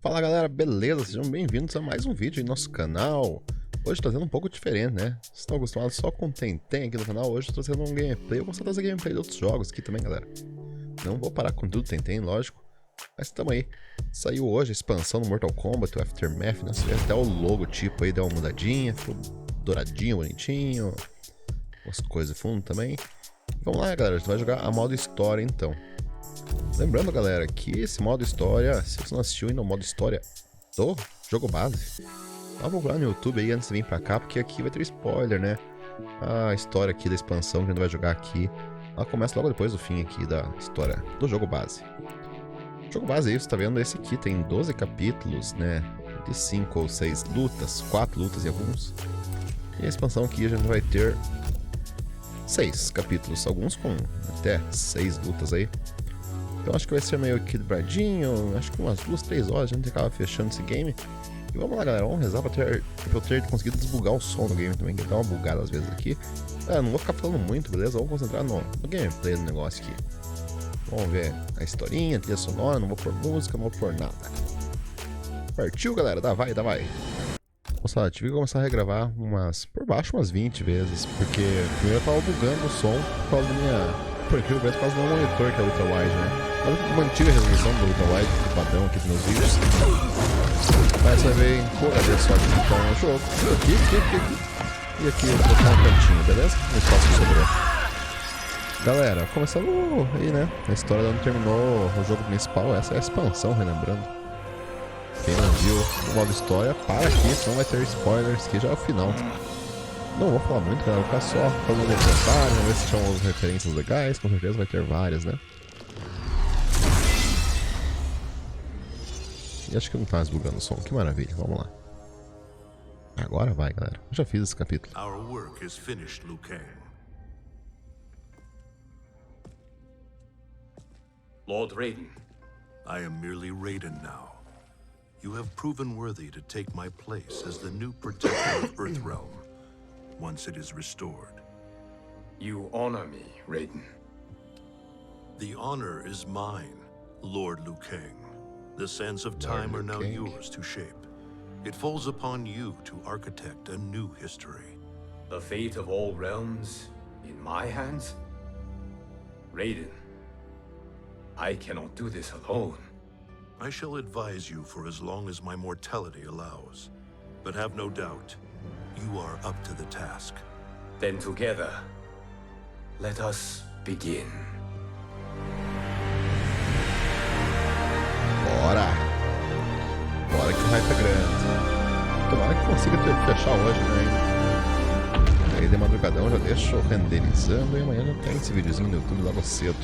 Fala galera, beleza? Sejam bem-vindos a mais um vídeo em nosso canal. Hoje tá sendo um pouco diferente, né? Vocês estão acostumados só com Temtem aqui no canal, hoje eu tô trazendo um gameplay. Eu vou trazer gameplay de outros jogos aqui também, galera. Não vou parar com tudo Temtem, lógico. Mas tamo aí. Saiu hoje a expansão do Mortal Kombat, o Aftermath, né? Você vê até o logotipo aí deu uma mudadinha, ficou douradinho, bonitinho. As coisas de fundo também. Vamos lá, galera, a gente vai jogar a modo história então. Lembrando, galera, que esse modo história, se você não assistiu ainda o modo história do jogo base, dá uma procurada no YouTube aí antes de vir pra cá, porque aqui vai ter spoiler, né? A história aqui da expansão que a gente vai jogar aqui, ela começa logo depois do fim aqui da história do jogo base. O jogo base aí, você tá vendo, esse aqui tem 12 capítulos, né? De 5 ou 6 lutas, 4 lutas em alguns. E a expansão aqui a gente vai ter 6 capítulos, alguns com até 6 lutas aí. Então acho que vai ser meio equilibradinho, acho que umas 2, 3 horas a gente acaba fechando esse game. E vamos lá, galera, vamos rezar pra eu ter conseguido desbugar o som do game também, que dá uma bugada às vezes aqui. Não vou ficar falando muito, beleza? Vamos concentrar no gameplay do negócio aqui. Vamos ver a historinha, a trilha sonora, não vou pôr música, não vou pôr nada. Partiu, galera, dá vai. Nossa, tive que começar a regravar por baixo umas 20 vezes, porque primeiro eu tava bugando o som por causa da minha... Porque eu vejo por causa do meu monitor, que é ultra wide, né? Eu mantive a resolução do ultra wide, do padrão aqui dos meus vídeos. Mas você vai ver em Full HD só aqui, então o jogo. Aqui. E aqui eu vou botar um cantinho, beleza? No espaço sobrou. Galera, começando aí, né? A história de onde terminou o jogo principal, essa é a expansão, relembrando. Quem não viu o modo história, para aqui, senão vai ter spoilers, que já é o final. Não vou falar muito, galera, vou ficar só falando de comentários, vamos ver se tinham algumas referências legais, com certeza vai ter várias, né? E acho que não tá mais bugando o som, que maravilha, vamos lá. Agora vai, galera, eu já fiz esse capítulo. Our work is finished, Kang. Lord Raiden. I am merely Raiden now. You have proven worthy to take my place as the new protector of Earthrealm, once it is restored. You honor me, Raiden. The honor is mine, Lord Liu Kang. The sands of time are now yours to shape. It falls upon you to architect a new history. The fate of all realms in my hands? Raiden, I cannot do this alone. I shall advise you for as long as my mortality allows. But have no doubt, you are up to the task. Then together, let us begin. Bora que o hype é grande. Tomara que consiga fechar hoje, né? Aí de madrugadão já deixo renderizando e amanhã já tem esse videozinho no YouTube logo cedo.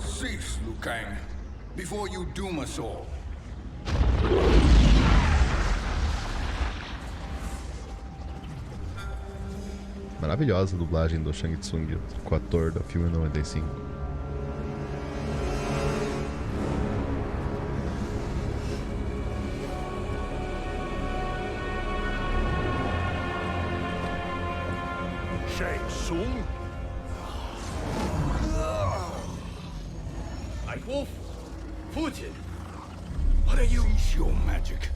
Cease, Liu Kang, before you doom us all. Maravilhosa a dublagem do Shang Tsung com o ator do filme 95. Tsung? Wolf, Putin, what are you? Cease your magic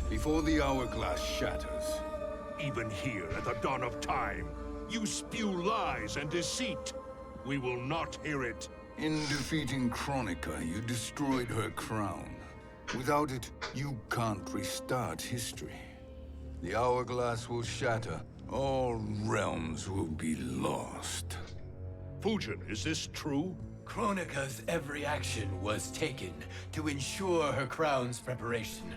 before the hourglass shatters. Even here at the dawn of time, you spew lies and deceit. We will not hear it. In defeating Kronika, you destroyed her crown. Without it, you can't restart history. The hourglass will shatter. All realms will be lost. Fujin, is this true? Kronika's every action was taken to ensure her crown's preparation.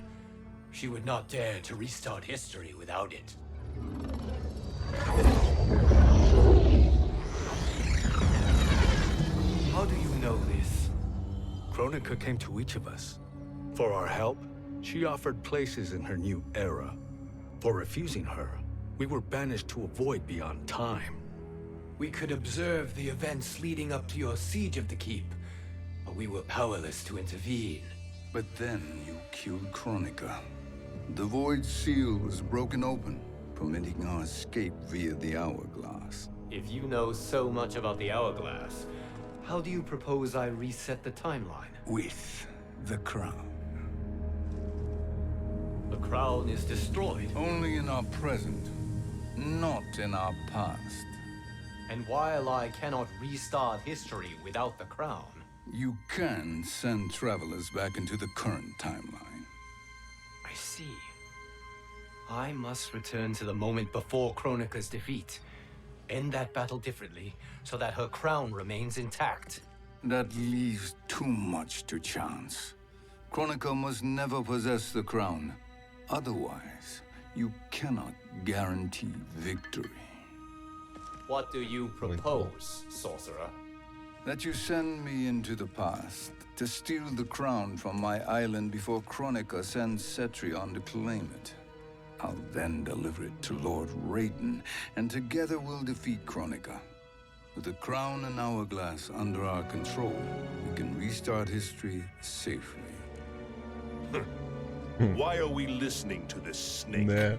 She would not dare to restart history without it. How do you know this? Kronika came to each of us. For our help, she offered places in her new era. For refusing her, we were banished to a void beyond time. We could observe the events leading up to your siege of the keep, but we were powerless to intervene. But then you killed Kronika. The void seal was broken open, permitting our escape via the hourglass. If you know so much about the hourglass, How do you propose I reset the timeline? With the crown. The crown is destroyed. Only in our present, not in our past. And while I cannot restart history without the crown... You can send travelers back into the current timeline. I see. I must return to the moment before Kronika's defeat. End that battle differently, so that her crown remains intact. That leaves too much to chance. Kronika must never possess the crown. Otherwise, you cannot guarantee victory. What do you propose, sorcerer? That you send me into the past to steal the crown from my island before Kronika sends Cetrion to claim it. I'll then deliver it to Lord Raiden, and together we'll defeat Kronika. With the crown and hourglass under our control, we can restart history safely. Why are we listening to this snake? Né?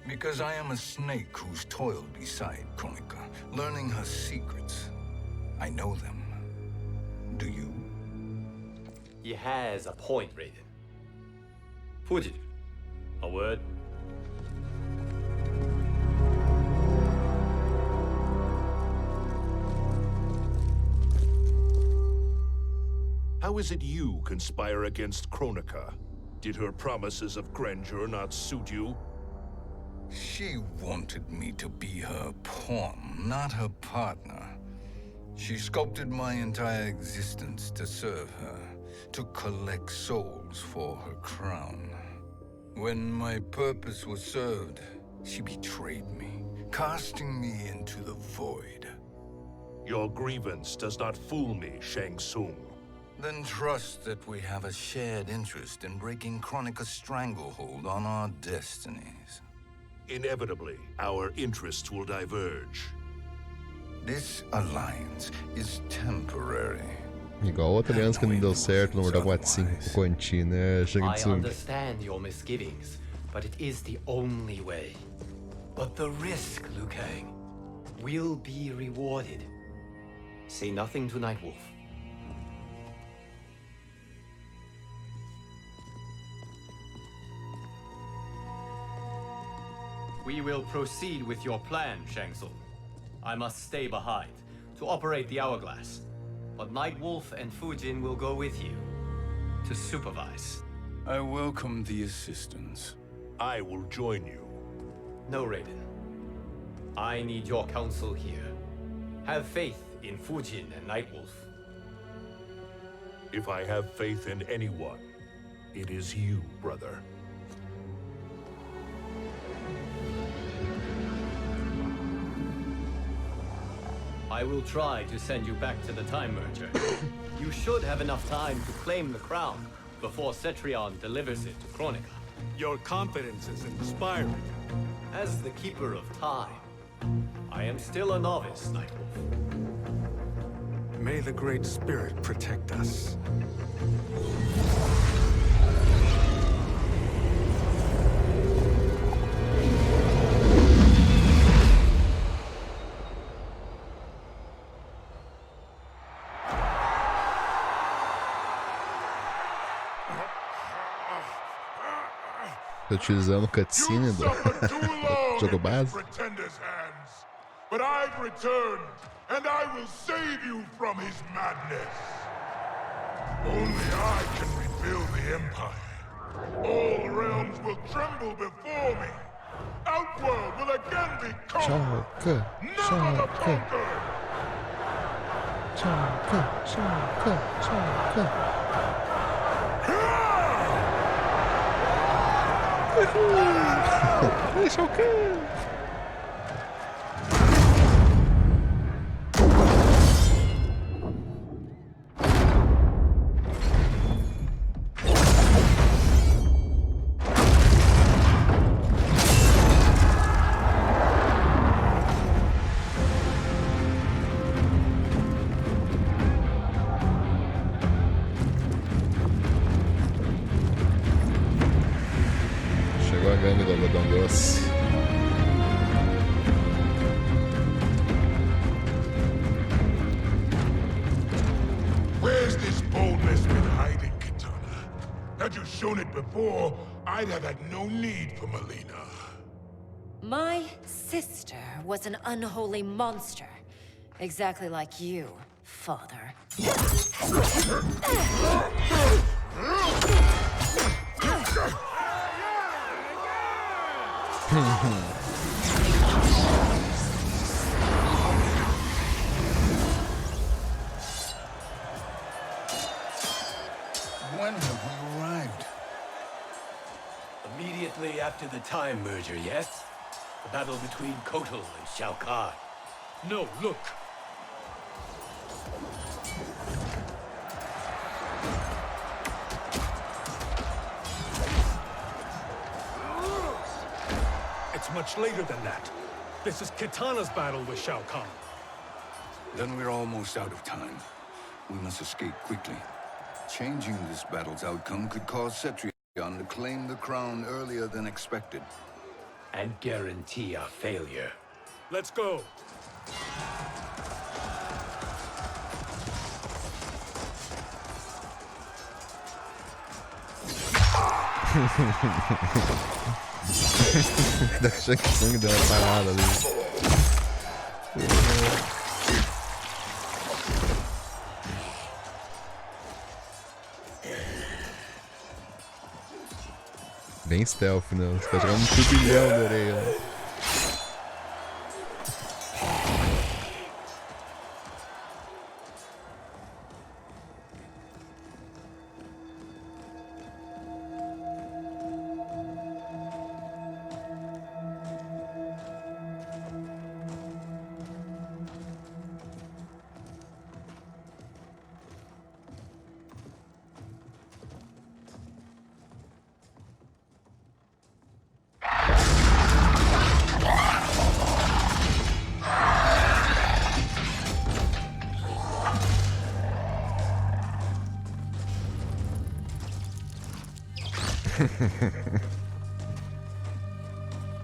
Because I am a snake who's toiled beside Kronika, learning her secrets. I know them. Do you? He has a point, Raiden. Fujin, a word? How is it you conspire against Kronika? Did her promises of grandeur not suit you? She wanted me to be her pawn, not her partner. She sculpted my entire existence to serve her, to collect souls for her crown. When my purpose was served, she betrayed me, casting me into the void. Your grievance does not fool me, Shang. Then trust that we have a shared interest in breaking Kronika's stranglehold on our destinies. Inevitably, our interests will diverge. This alliance is temporary. Igual outra aliança que não deu certo no Mortal Kombat 5 com o Quanti, né? Shang I Tsung. understand your misgivings, but it is the only way. But the risk, Liu Kang, will be rewarded. Say nothing to Nightwolf. We will proceed with your plan, Shang Tsung. I must stay behind to operate the hourglass. But Nightwolf and Fujin will go with you to supervise. I welcome the assistance. I will join you. No, Raiden. I need your counsel here. Have faith in Fujin and Nightwolf. If I have faith in anyone, it is you, brother. I will try to send you back to the Time Merger. You should have enough time to claim the crown before Cetrion delivers it to Kronika. Your confidence is inspiring. As the Keeper of Time, I am still a novice, Nightwolf. May the Great Spirit protect us. Utilizando o cutscene do jogo base. Pretender's hands, but I've returned, and I will save you from his madness. Only I can rebuild the Empire. All realms will tremble before me. Outworld will again be conquered. Never the conquered. Deixa o quê? Chegou a gangue do algodão doce. Had you shown it before, I'd have had no need for Melina. My sister was an unholy monster. Exactly like you, father. When have we arrived? Immediately after the time merger, yes? The battle between Kotal and Shao Kahn. No, look. It's much later than that. This is Kitana's battle with Shao Kahn. Then we're almost out of time. We must escape quickly. Changing this battle's outcome could cause Cetrion to claim the crown earlier than expected. And guarantee our failure. Let's go. Da Shang deu uma parada ali. Bem stealth, né? Você tá jogando um turbilhão da areia.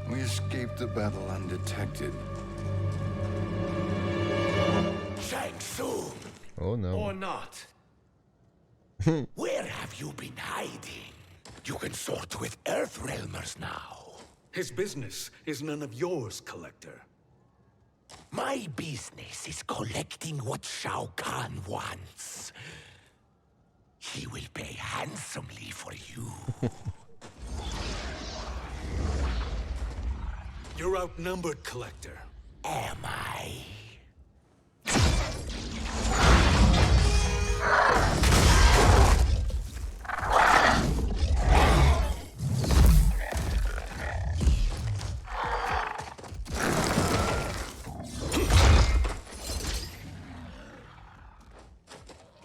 We escaped the battle undetected. Shang Oh no. or not? Where have you been hiding? You can sort with Earthrealmers now. His business is none of yours, Collector. My business is collecting what Shao Kahn wants. He will pay handsomely for you. You're outnumbered, Collector. Am I?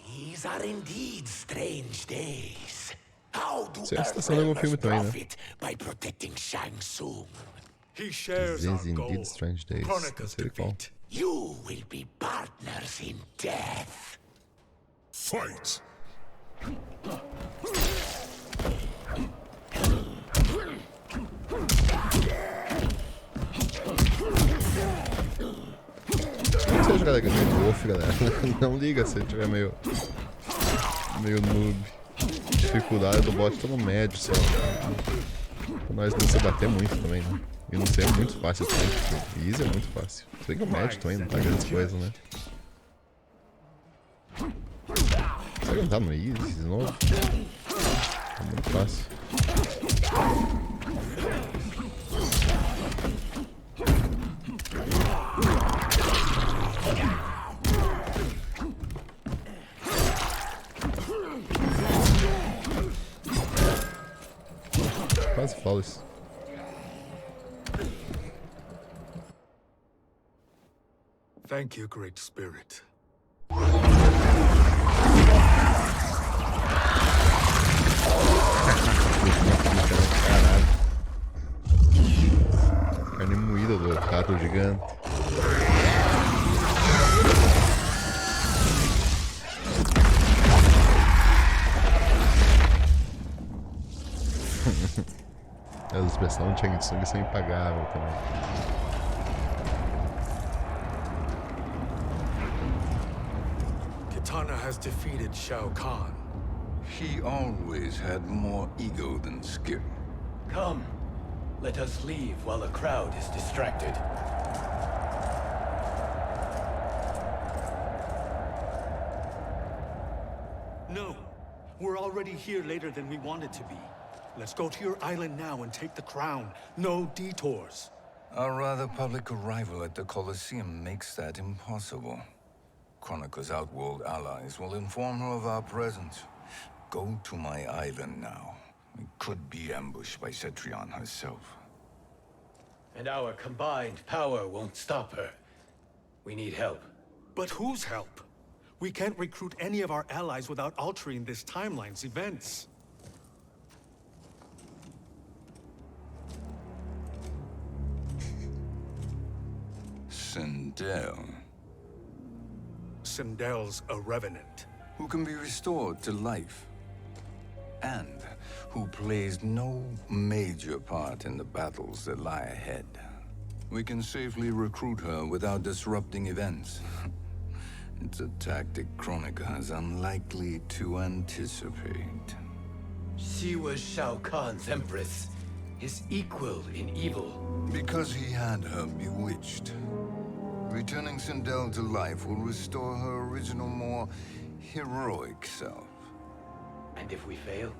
These are indeed strange days. How do Earthrealmers profit by protecting Shang Tsung? He shares our These indeed goal. strange days. Kronika's That's really cool. defeat. You will be partners in death. Fight! Não seja jogar de Wolf, galera. Não liga se tiver meio noob. Dificuldade do bot tá no médio só. Pra nós não se bater muito também, né? E não ser muito fácil também. Tipo, easy é muito fácil. Se bem que o médio também não tá grandes coisas, né? Será que não tá no easy de novo? É muito fácil. Quase flawless. Thank you, Great Spirit. Caralho. Carne moída do gato gigante. A expressão de Tsung são impagável também. Kitana has defeated Shao Kahn. She always had more ego than skill. Come, let us leave while the crowd is distracted. No, we're already here later than we wanted to be. Let's go to your island now and take the crown. No detours. Our rather public arrival at the Colosseum makes that impossible. Kronika's outworld allies will inform her of our presence. Go to my island now. We could be ambushed by Cetrion herself. And our combined power won't stop her. We need help. But whose help? We can't recruit any of our allies without altering this timeline's events. Sindel, Sindel's a revenant. who can be restored to life, and who plays no major part in the battles that lie ahead. We can safely recruit her without disrupting events. It's a tactic Kronika is unlikely to anticipate. She was Shao Kahn's empress, his equal in evil. Because he had her bewitched. Returning Sindel to life will restore her original, more heroic self. And if we fail?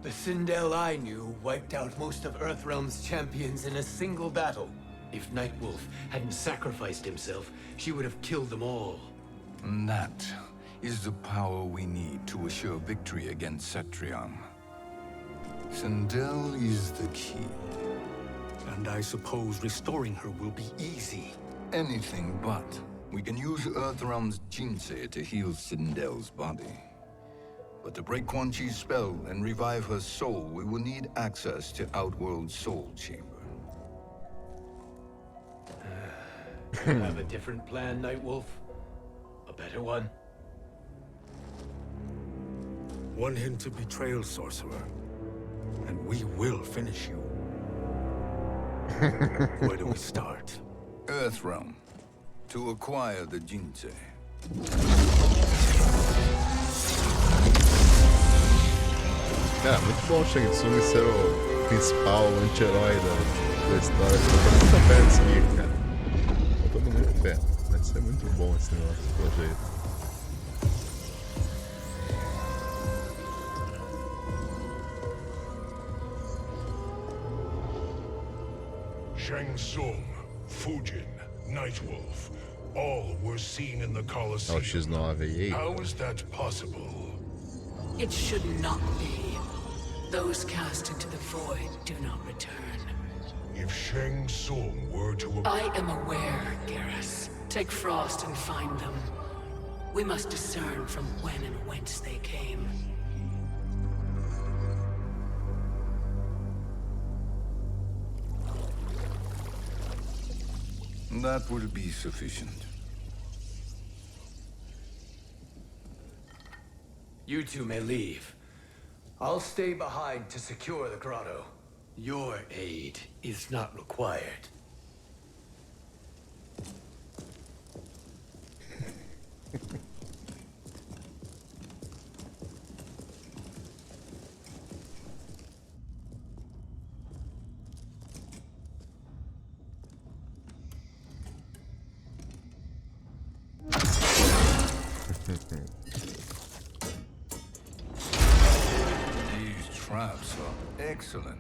The Sindel I knew wiped out most of Earthrealm's champions in a single battle. If Nightwolf hadn't sacrificed himself, she would have killed them all. And that is the power we need to assure victory against Cetrion. Sindel is the key. And I suppose restoring her will be easy. Anything but. We can use Earthrealm's Jinsei to heal Sindel's body. But to break Quan Chi's spell and revive her soul, we will need access to Outworld's Soul Chamber. You have a different plan, Nightwolf? A better one? One hint of betrayal, sorcerer, and we will finish you. Where do we start? Earthrealm. To acquire the Jinsei. Cara, muito bom o Shang Tsung ser o principal anti-herói da história. Eu tô com muita fé nisso aqui, cara. Eu tô com muita fé. Vai ser muito bom esse negócio, pelo jeito. Shang Tsung, Fujin, Nightwolf, all were seen in the Colosseum. Oh, she's not a How is that possible? It should not be. Those cast into the void do not return. If Shang Tsung were to... I am aware, Garrus. Take Frost and find them. We must discern from when and whence they came. That will be sufficient. You two may leave. I'll stay behind to secure the grotto. Your aid is not required. These traps are excellent.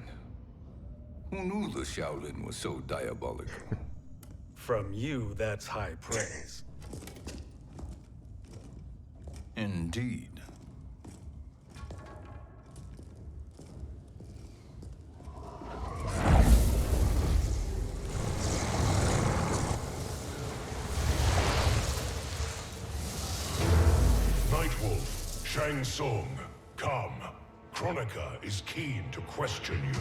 Who knew the Shaolin was so diabolical? From you, that's high praise. Indeed. Nightwolf, Shang Tsung, come. Kronika is keen to question you.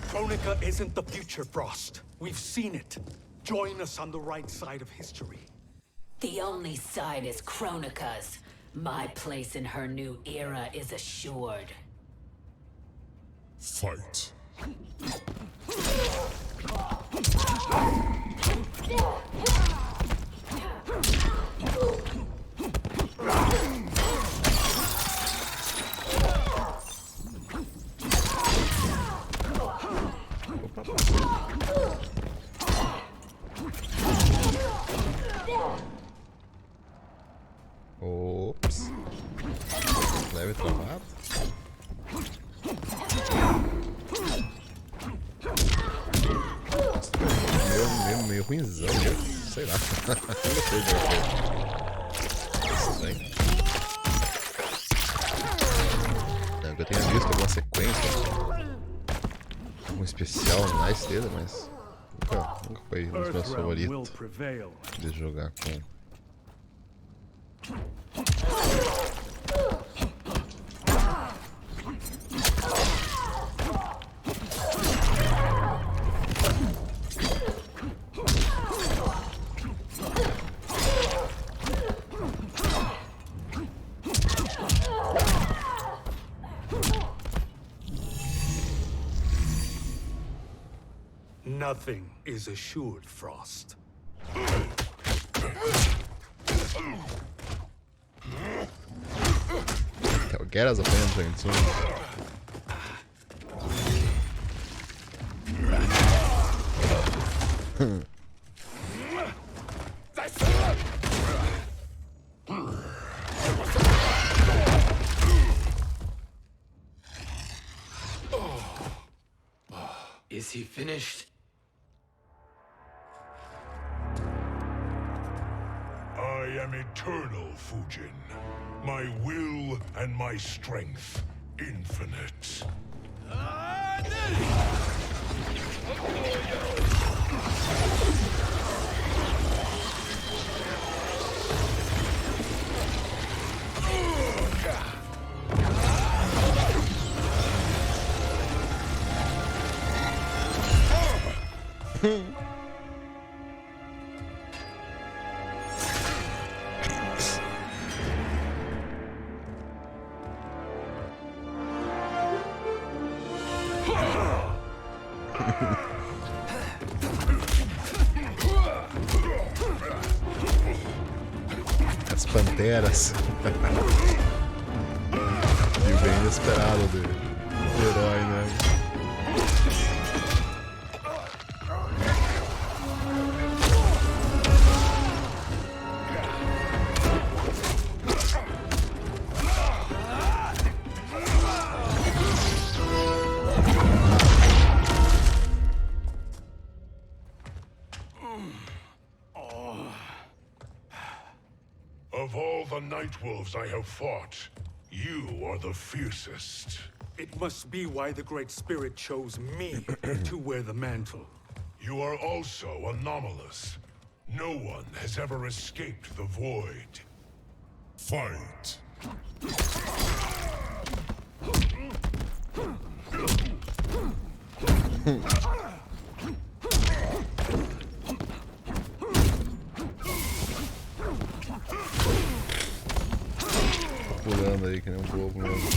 Kronika isn't the future, Frost. We've seen it. Join us on the right side of history. The only side is Kronika's. My place in her new era is assured. Fight. Ops. Leve travado. Meio ruimzão, né? Sei lá. Isso bem. Não, eu tenha visto alguma sequência, um especial nice dele, mas nunca foi um dos meus favoritos de jogar com. Nothing is assured, Frost. Quer as apenas, Tsung. Is he finished? I am eternal, Fujin. My will and my strength, infinite. As panteras. E o bem inesperado do herói, né? Of all the Nightwolves I have fought, you are the fiercest. It must be why the Great Spirit chose me to wear the mantle. You are also anomalous. No one has ever escaped the void. Fight. Pulando aí que nem bobo mesmo.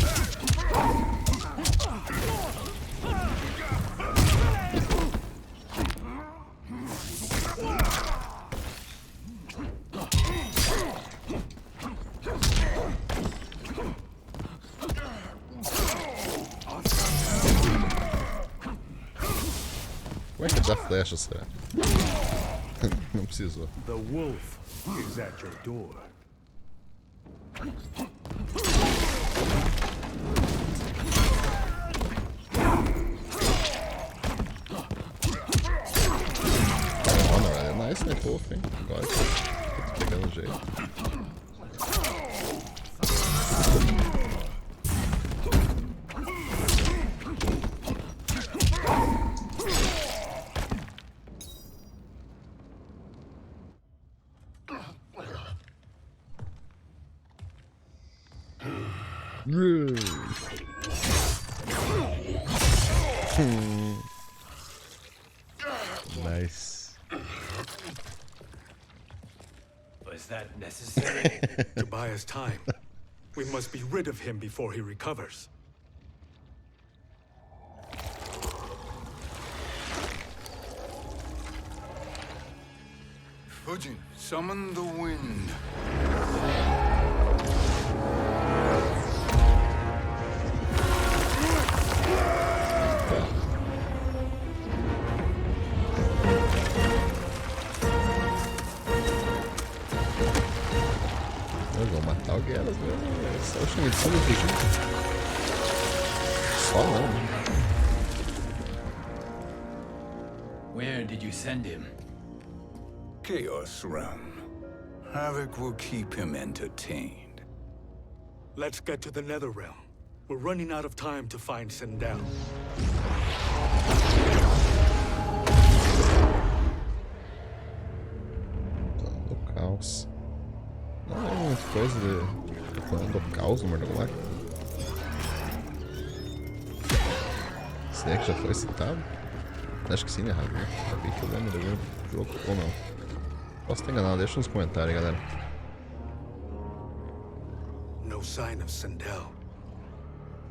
Como é que dá flecha, será? Não precisou. The wolf is at your door. Olha, é nice, né? Fofo, hein? Gosto. Tô pegando o jeito. Nice. Was that necessary? To buy us time. We must be rid of him before he recovers. Fujin, summon the wind. Eu vou matar alguém elas mesmo. Só o Shang Tsung fugindo. Só não, né? Where did you send him? Chaos Realm. Havoc will keep him entertained. Let's get to the Nether Realm. We're running out of time to find Sindel. Do caos. Não é muita coisa de plano do caos no Mordoglá. Será que já foi citado? Acho que sim, né, Rabi? Rabi que eu lembro do jogo ou não. Posso estar enganado, deixa nos comentários, galera. No sign of Sindel.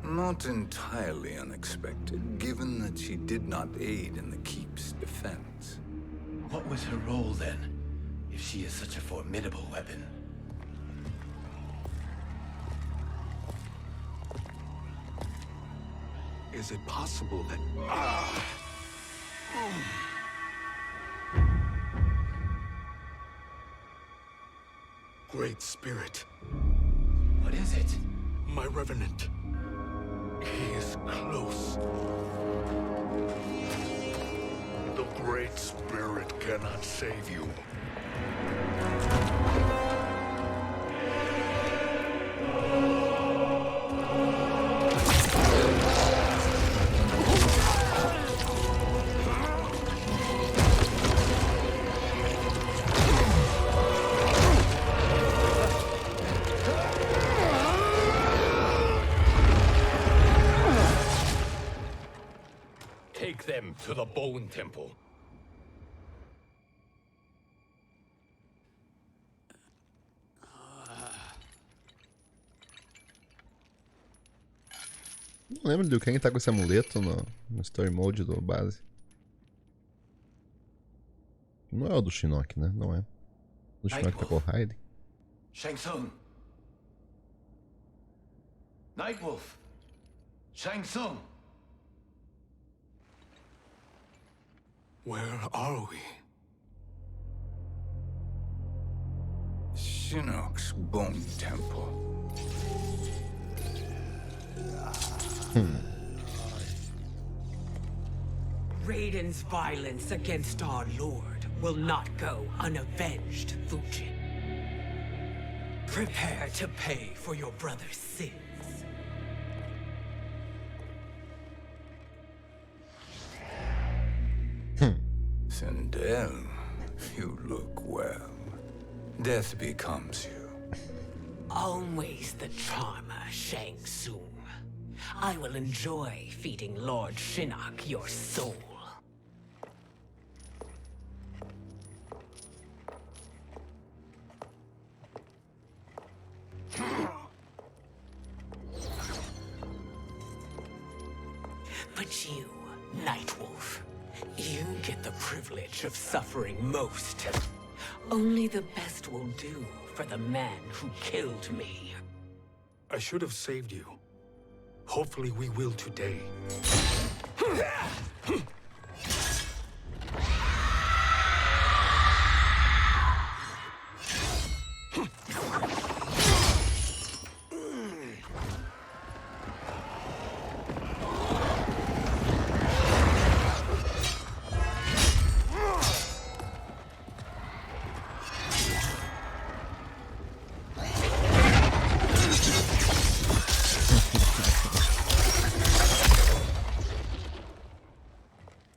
Not entirely unexpected, given that she did not aid in the Keep's defense. What was her role then, if she is such a formidable weapon? Is it possible that... Great Spirit. What is it? My Revenant. He is close. The Great Spirit cannot save you. Take them to the Bone Temple. Não lembro do quem tá com esse amuleto no Story Mode do base. Não é o do Shinnok, né? Não é. O do Shinnok tá com o Raiden. Shang-Tsung. Nightwolf. Shang-Tsung. Where are we? Shinnok's Bone Temple. Raiden's violence against our lord will not go unavenged, Fujin. Prepare to pay for your brother's sins. Sindel, you look well. Death becomes you. Always the charmer, Shang Tsung. I will enjoy feeding Lord Shinnok your soul. But you, Nightwolf, you get the privilege of suffering most. Only the best will do for the man who killed me. I should have saved you. Hopefully we will today.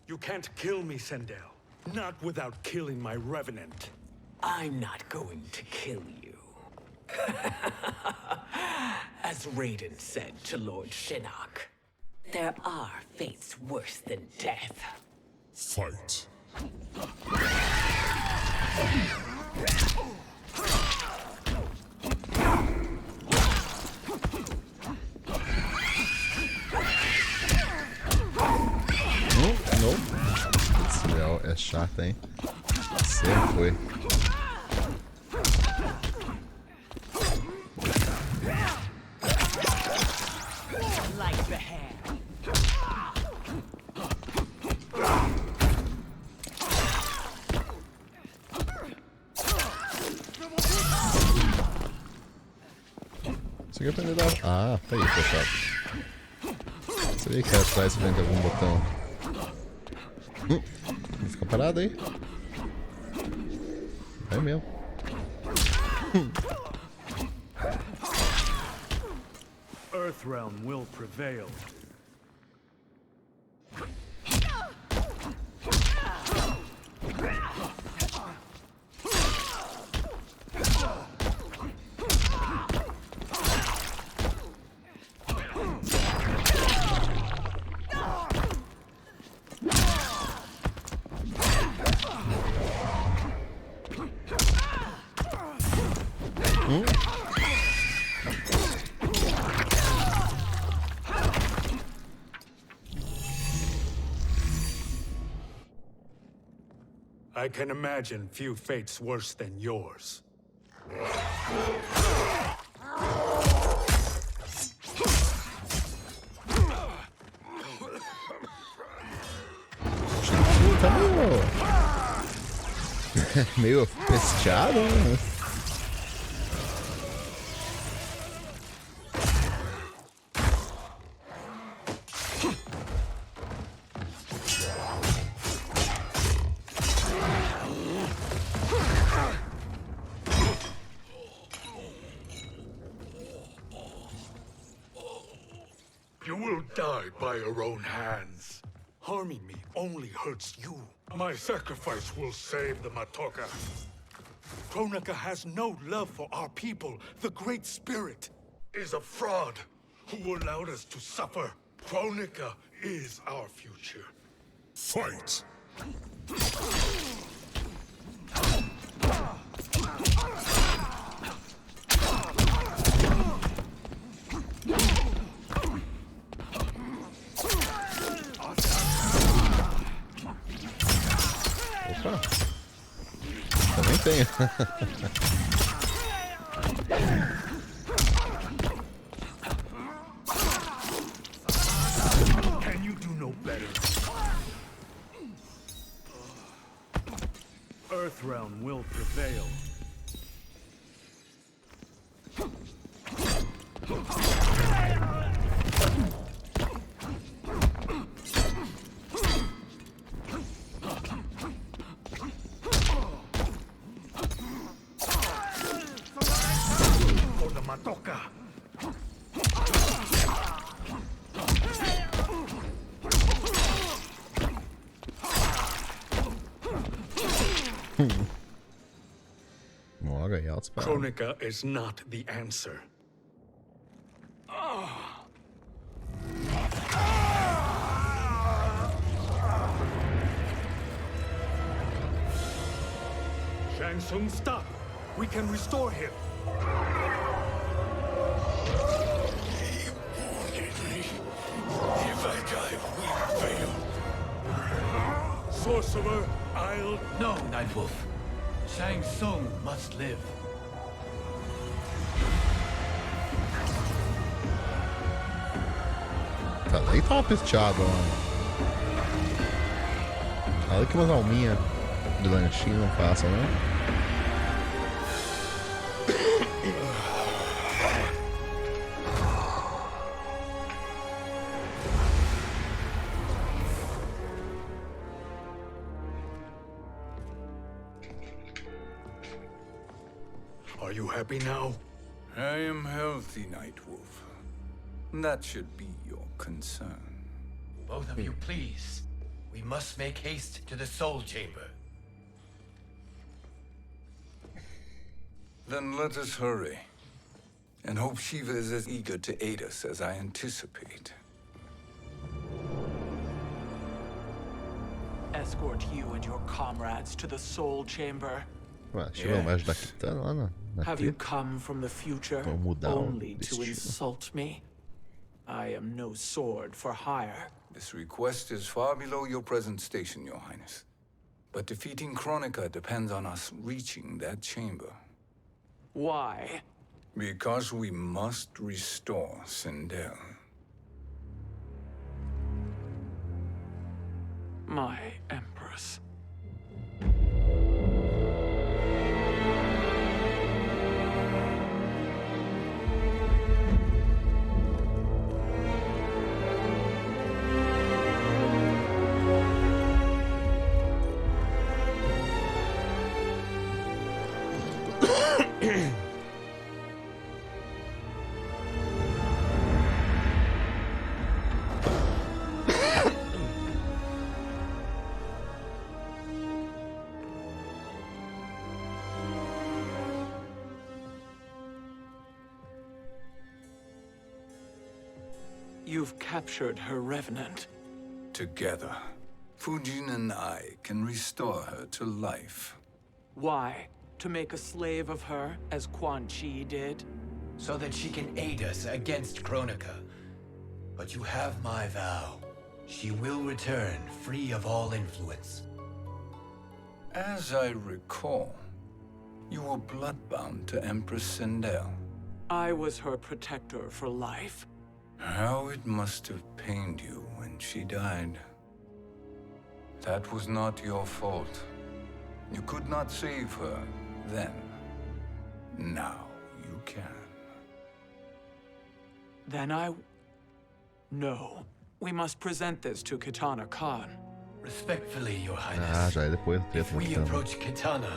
You can't kill me, Sindel. Not without killing my Revenant. I'm not going to kill you. As Raiden said to Lord Shinnok, there are fates worse than death. Fight. Não. Esse Léo é chato, hein? Sempre foi. Like the hair. Consegui aprender a dar... Ah, tá aí, fechado. Sabia que era atrás frente a algum botão. Fica parado aí. É mesmo. Earthrealm will prevail. I can imagine few fates worse than yours. Tá meio festeado, né? You will die by your own hands. Harming me only hurts you. My sacrifice will save the Matoka. Kronika has no love for our people. The Great Spirit is a fraud who allowed us to suffer. Kronika is our future. Fight. Opa! Também tenho. Can you do no better? Earthrealm will prevail. For the Matoka. Morga e altos para. Kronika is not the answer. Shang, stop! We can restore him. If I die, we fail. Sorcerer, I'll... No, Nightwolf. Shang Tsung must live. Tá daí tá pesteado, mano. Olha que umas alminhas de lanchinho não passam, né? Are you happy now? I am healthy, Nightwolf. That should be your concern. Both of you, please. We must make haste to the Soul Chamber. Then let us hurry. and hope Shiva is as eager to aid us as I anticipate. Escort you and your comrades to the Soul Chamber. Ué, Shiva vai ajudar a Kitana lá na Have you treta? come from the future Vamos mudar o only to destino. insult me? I am no sword for hire. This request is far below your present station, Your Highness. But defeating Kronika depends on us reaching that chamber. Why? Because we must restore Sindel. My Empress. You've captured her revenant. Together, Fujin and I can restore her to life. Why? To make a slave of her, as Quan Chi did? So that she can aid us against Kronika. But you have my vow. She will return free of all influence. As I recall, you were bloodbound to Empress Sindel. I was her protector for life. How it must have pained you when she died. That was not your fault. You could not save her then. Now you can. Then No. We must present this to Kitana Khan. Respectfully, Your Ah, Highness. já é depois do If treta da we Kitana. approach Kitana,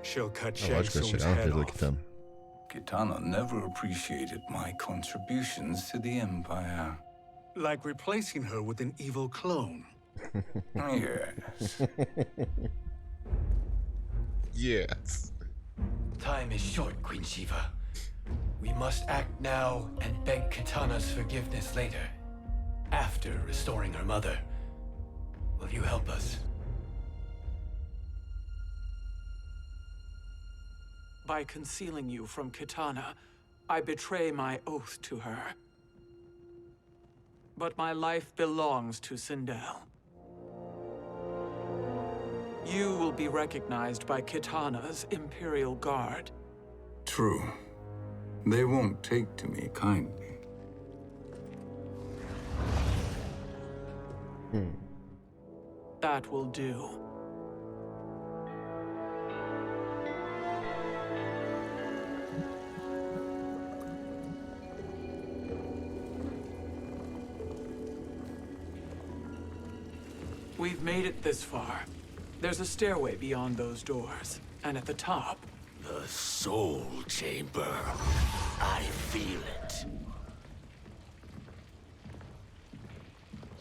She'll cut É lógico que vai Shang chegar na head treta da off. Kitana. Kitana never appreciated my contributions to the Empire. Like replacing her with an evil clone. Yes. Yes. time is short, Queen Shiva. We must act now and beg Kitana's forgiveness later. After restoring her mother. Will you help us? By concealing you from Kitana, I betray my oath to her. But my life belongs to Sindel. You will be recognized by Kitana's Imperial Guard. True. They won't take to me kindly. That will do. We've made it this far. There's a stairway beyond those doors, and at the top... The Soul Chamber. I feel it.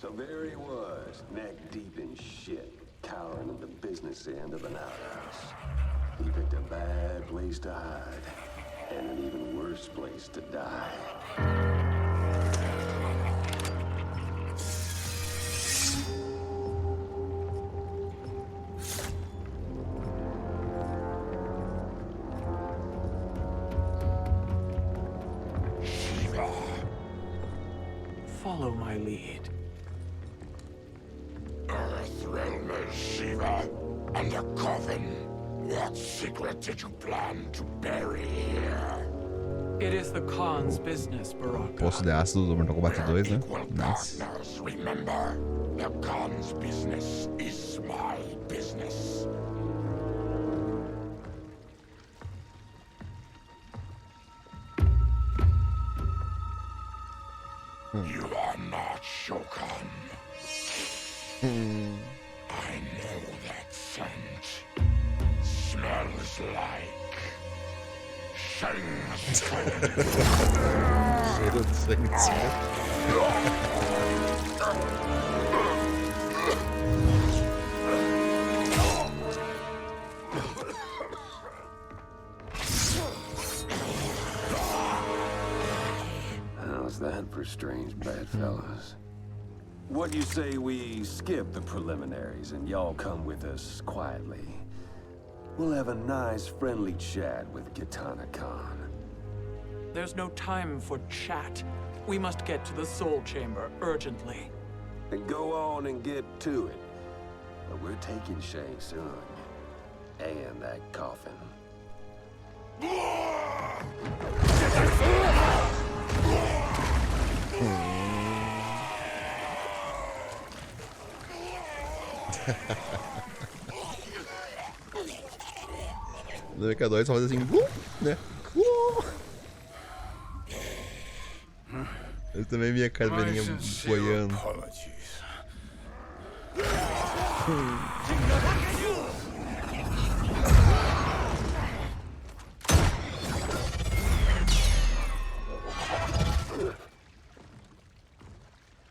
So there he was, neck deep in shit, cowering at the business end of an outhouse. He picked a bad place to hide, and an even worse place to die. Follow my lead. Earthrealmer Shiva, and a coven. What secret did you plan to bury here? It is the Khan's business, Baraka. Poço de ácido do Mortal Kombat 2, né? Equal Nice. partners, remember? The Khan's business is my business. You are not Shokan. I know that scent. Smells like Shang's Cheiro de sangue. for strange bedfellows. What do you say we skip the preliminaries and y'all come with us quietly? We'll have a nice, friendly chat with Kitana Khan. There's no time for chat. We must get to the Soul Chamber urgently. Then go on and get to it. But we're taking Shang Tsung and that coffin. O MK2 só faz assim, né? Eu também vi a caveirinha boiando.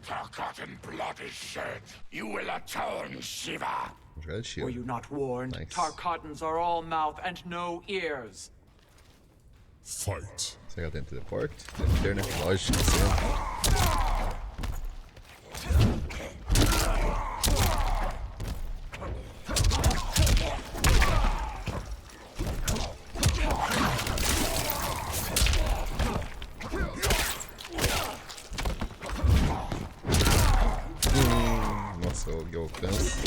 Forgotten blood is shed. You will atone, Shiva. Were you not warned? Nice. Tarkatans are all mouth and no ears. Fight. Será que ela tem teleporte? Deve ter, né? Lógico que sim. Nossa, o alcance.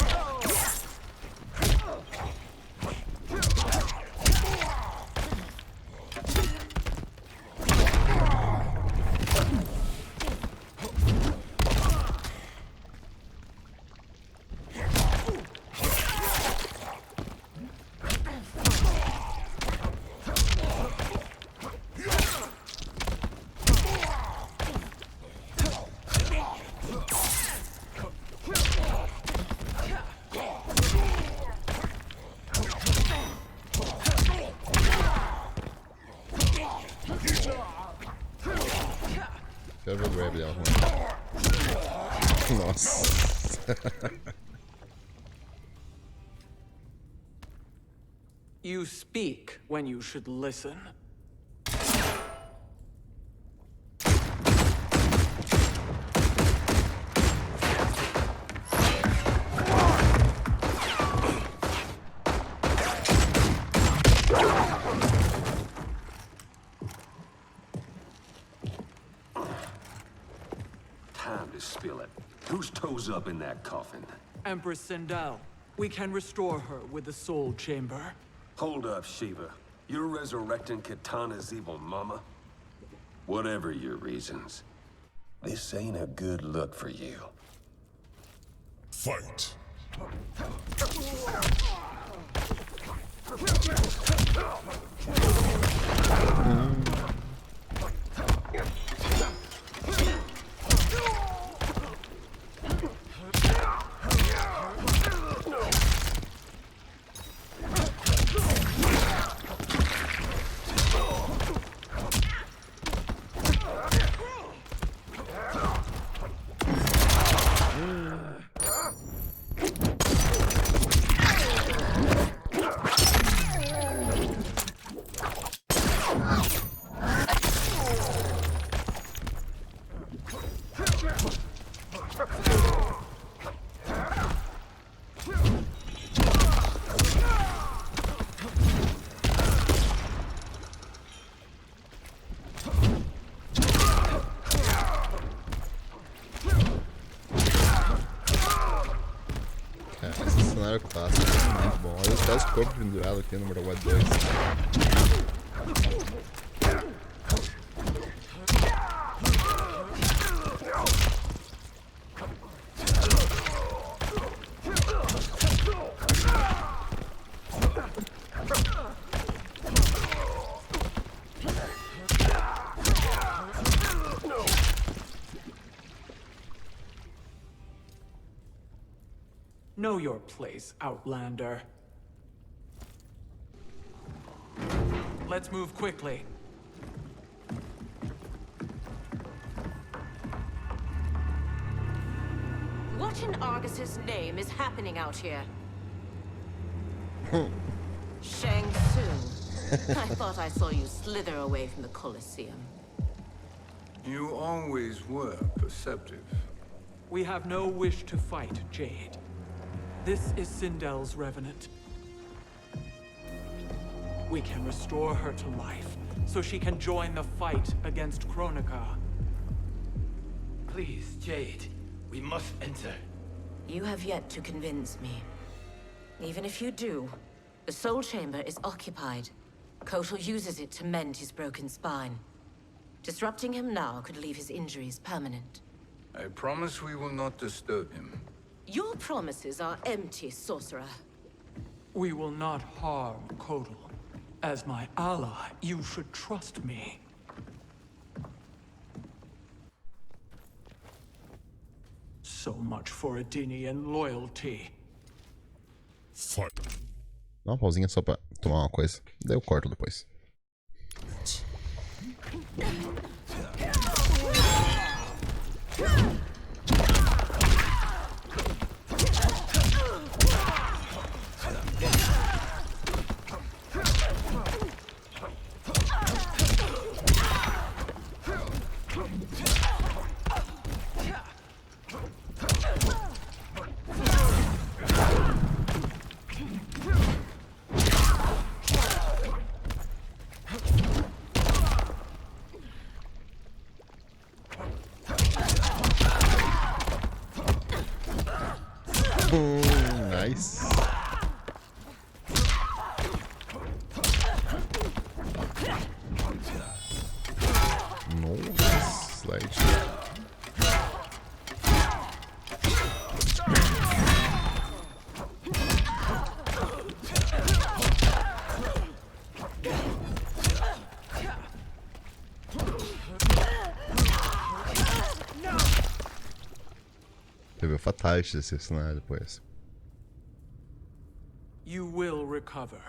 Quero ver o grab dela. Nossa. You speak when you should listen. Time to spill it. Whose toes up in that coffin? Empress Sindel. We can restore her with the Soul Chamber. Hold up, Shiva. You're resurrecting Kitana's evil mama? Whatever your reasons, this ain't a good look for you. Fight. Esse cenário clássico é muito bom. Olha os caras de corpo pendurado aqui no Mortal Kombat 2. Know your place, Outlander. Let's move quickly. What in Argus's name is happening out here? Shang Tsung. I thought I saw you slither away from the Colosseum. 'Cause esse cenário é clássico é muito bom. Olha os caras de corpo pendurado aqui no Mortal Kombat 2. What in Argus's name is happening out here? Shang Tsung. I thought I saw you slither away from the Colosseum. You always were perceptive. We have no wish to fight, Jade. This is Sindel's revenant. We can restore her to life, so she can join the fight against Kronika. Please, Jade, we must enter. You have yet to convince me. Even if you do, the soul chamber is occupied. Kotal uses it to mend his broken spine. Disrupting him now could leave his injuries permanent. I promise we will not disturb him. Your promises are empty, sorcerer. We will not harm Kotal. As my ally, you should trust me. So much for Adenian loyalty. Dá uma pausinha só pra tomar uma coisa. Daí eu corto depois. Nice. Nossa, slide. Teve fatality desse cenário depois. You will recover.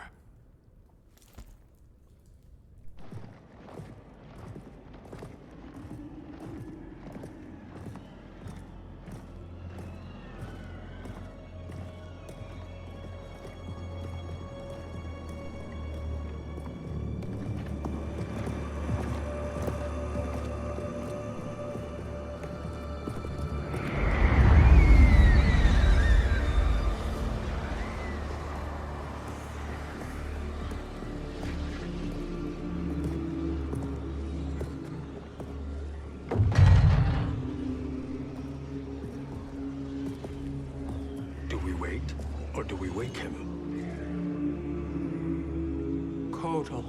Or do we wake him? Kotal.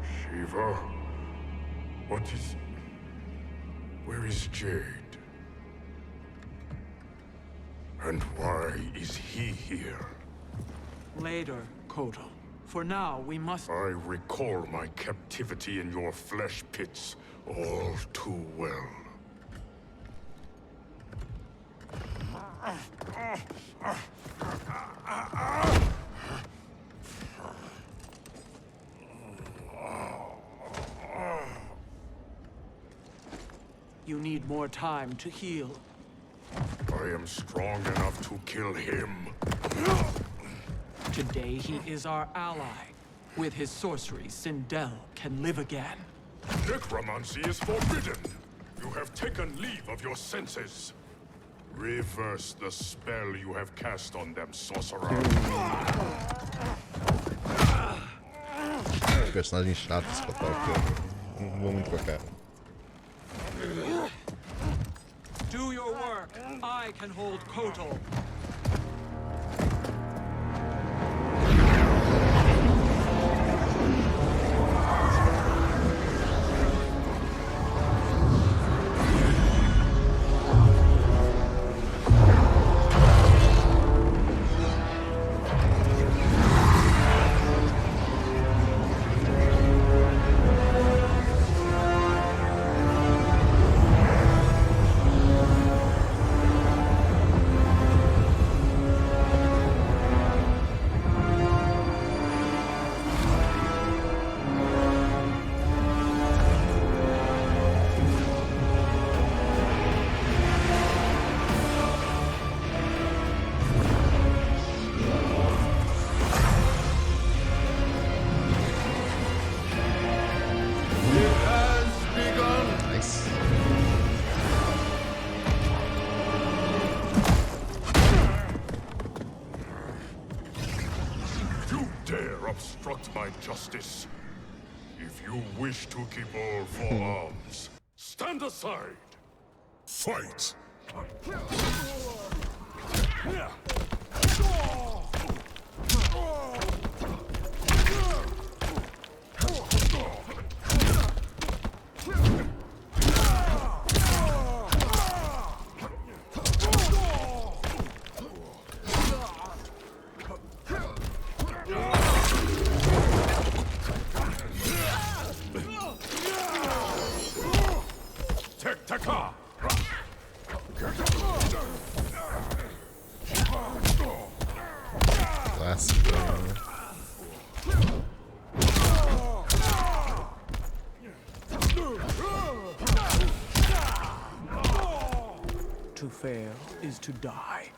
Shiva? What is... Where is Jade? And why is he here? Later, Kotal. For now, we must... I recall my captivity in your flesh pits all too well. You need more time to heal. I am strong enough to kill him. Today he is our ally. With his sorcery, Sindel can live again. Necromancy is forbidden. You have taken leave of your senses. Reverse the spell you have cast on them, sorcerer. Personagem chato esse papel aqui. Não vou muito com a cara. Do your work. I can hold Kotal. dare obstruct my justice. If you wish to keep all four arms, stand aside. Fight! To fail is to die.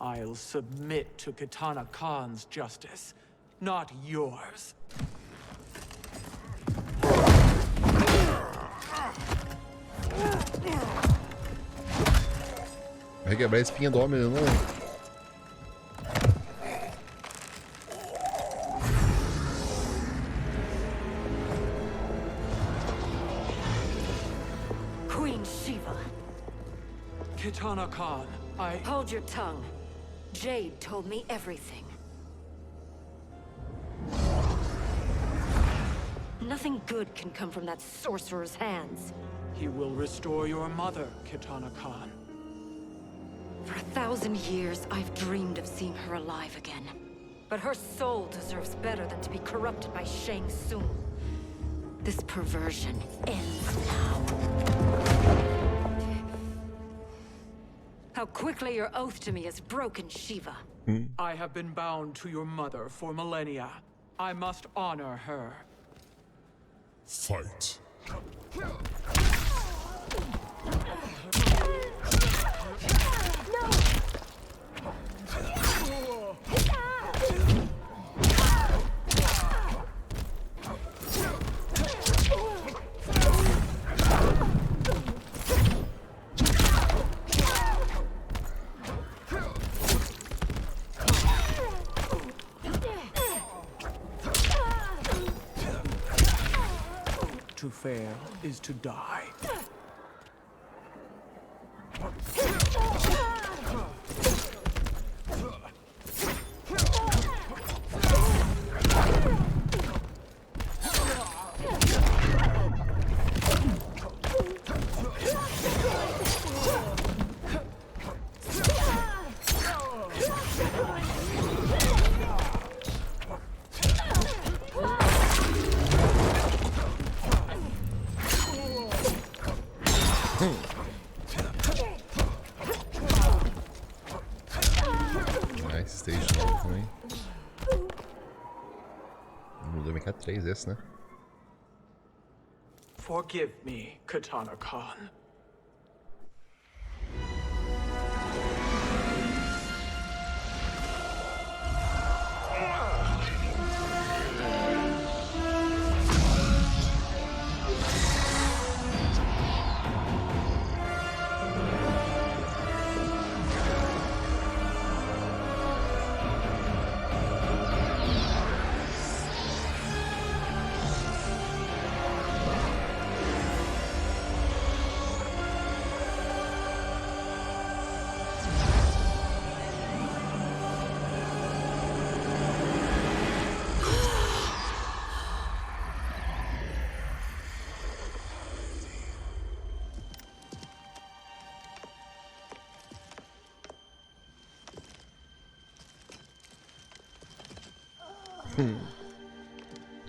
I'll submit to Kitana Khan's justice, not yours. Vai quebrar a espinha do homem, não? Queen Shiva. Kitana Khan, Hold your tongue. Jade told me everything. Nothing good can come from that sorcerer's hands. He will restore your mother, Kitana Khan. For 1,000 years, I've dreamed of seeing her alive again. But her soul deserves better than to be corrupted by Shang Tsung. This perversion ends now. How quickly your oath to me has broken, Shiva. I have been bound to your mother for millennia. I must honor her. Fight. To fail is to die. Stage novo também. No MK3 esse, né? Forgive me, Kitana Khan.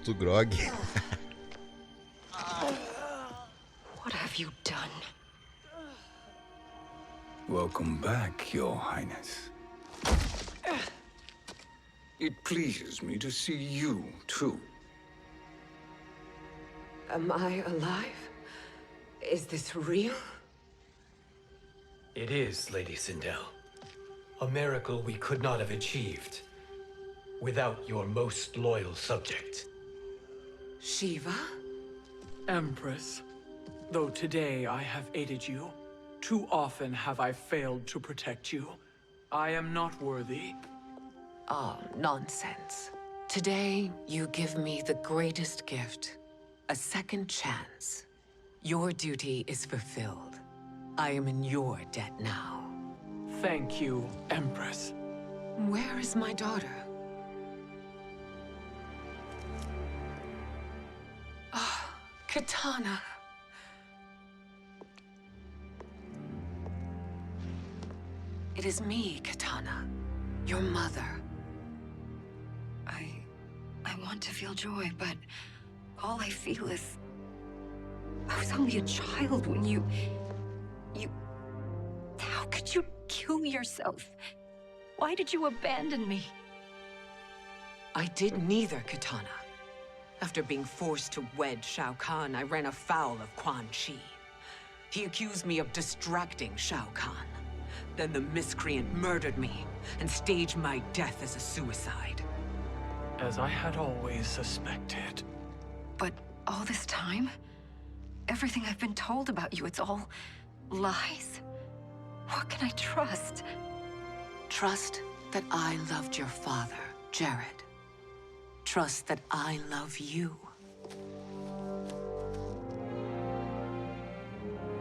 Do grog. have you done? Welcome back, Your Highness. It pleases me to see you, too. Am I alive? Is this real? It is, Lady Sindel. A miracle we could not have achieved without your most loyal subject. Shiva? Empress, though today I have aided you, too often have I failed to protect you. I am not worthy. Oh, nonsense. Today, you give me the greatest gift. A second chance. Your duty is fulfilled. I am in your debt now. Thank you, Empress. Where is my daughter? Ah, Katana. It is me, Katana. Your mother. I want to feel joy, but all I feel is... I was only a child when you... How could you kill yourself? Why did you abandon me? I did neither, Katana. After being forced to wed Shao Kahn, I ran afoul of Quan Chi. He accused me of distracting Shao Kahn. Then the miscreant murdered me and staged my death as a suicide. As I had always suspected. But all this time? Everything I've been told about you, it's all lies? What can I trust? Trust that I loved your father, Jared. Trust that I love you.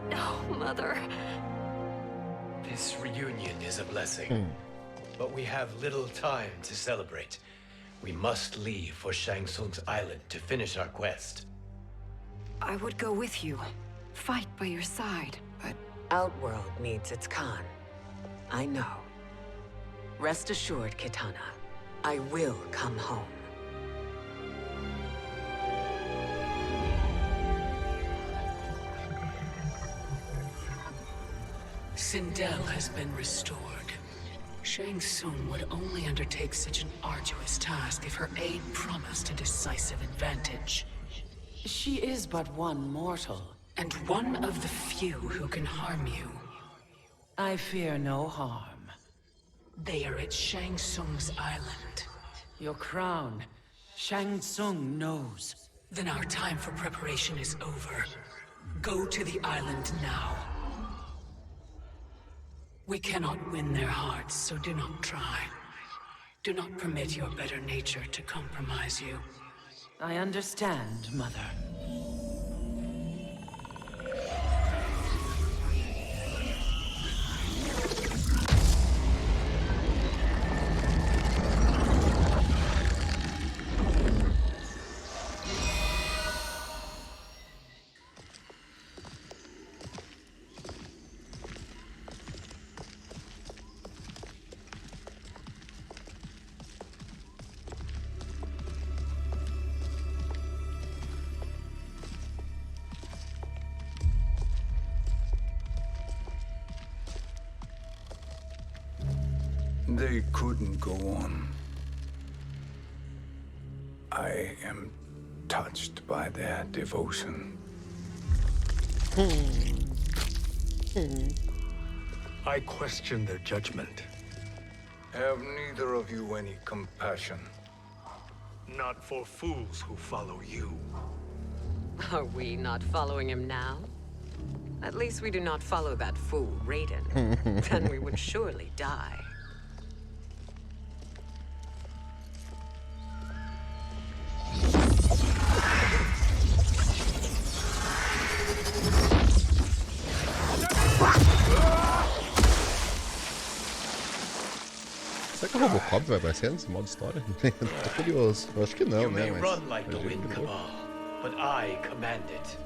No, Mother. This reunion is a blessing, but we have little time to celebrate. We must leave for Shang Tsung's island to finish our quest. I would go with you. Fight by your side. But Outworld needs its Khan. I know. Rest assured, Kitana. I will come home. Sindel has been restored. Shang Tsung would only undertake such an arduous task if her aid promised a decisive advantage. She is but one mortal, and one of the few who can harm you. I fear no harm. They are at Shang Tsung's island. Your crown, Shang Tsung knows. Then our time for preparation is over. Go to the island now. We cannot win their hearts, so do not try. Do not permit your better nature to compromise you. I understand, Mother. They couldn't go on. I am touched by their devotion. I question their judgment. Have neither of you any compassion? Not for fools who follow you. Are we not following him now? At least we do not follow that fool, Raiden. Then we would surely die. Será que o Robocop vai aparecer nesse modo história? Tô curioso. Eu acho que não, You né? may Mas... run like the wind, Cabal, but I command it.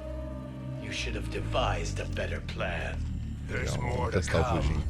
You should have devised a better plan. There's Legal, more vamos to testar o come. fugir.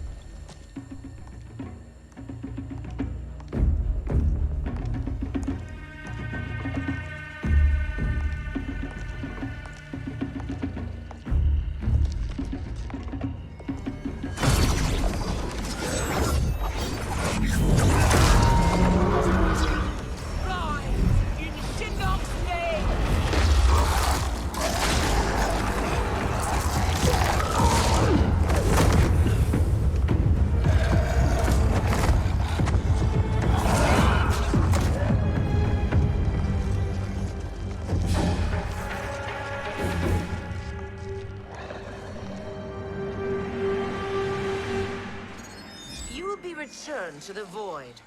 return to the void.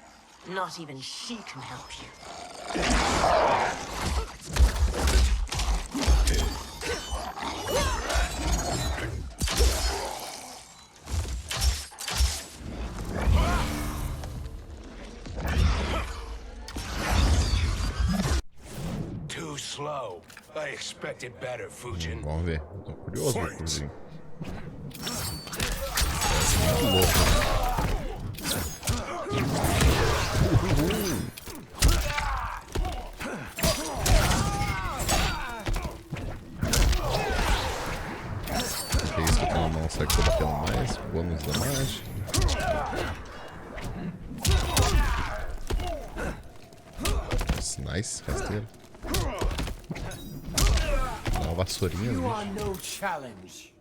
Not even she can help you. Too slow. I expected better, Fujin. Vamos ver. Eu tô curioso com o Fujin. Muito louco. Que isso que eu tenho na mão? Será que eu tô batendo mais? Bônus da mágica. Nice, rasteiro. Dá uma vassourinha, You bicho. are no challenge.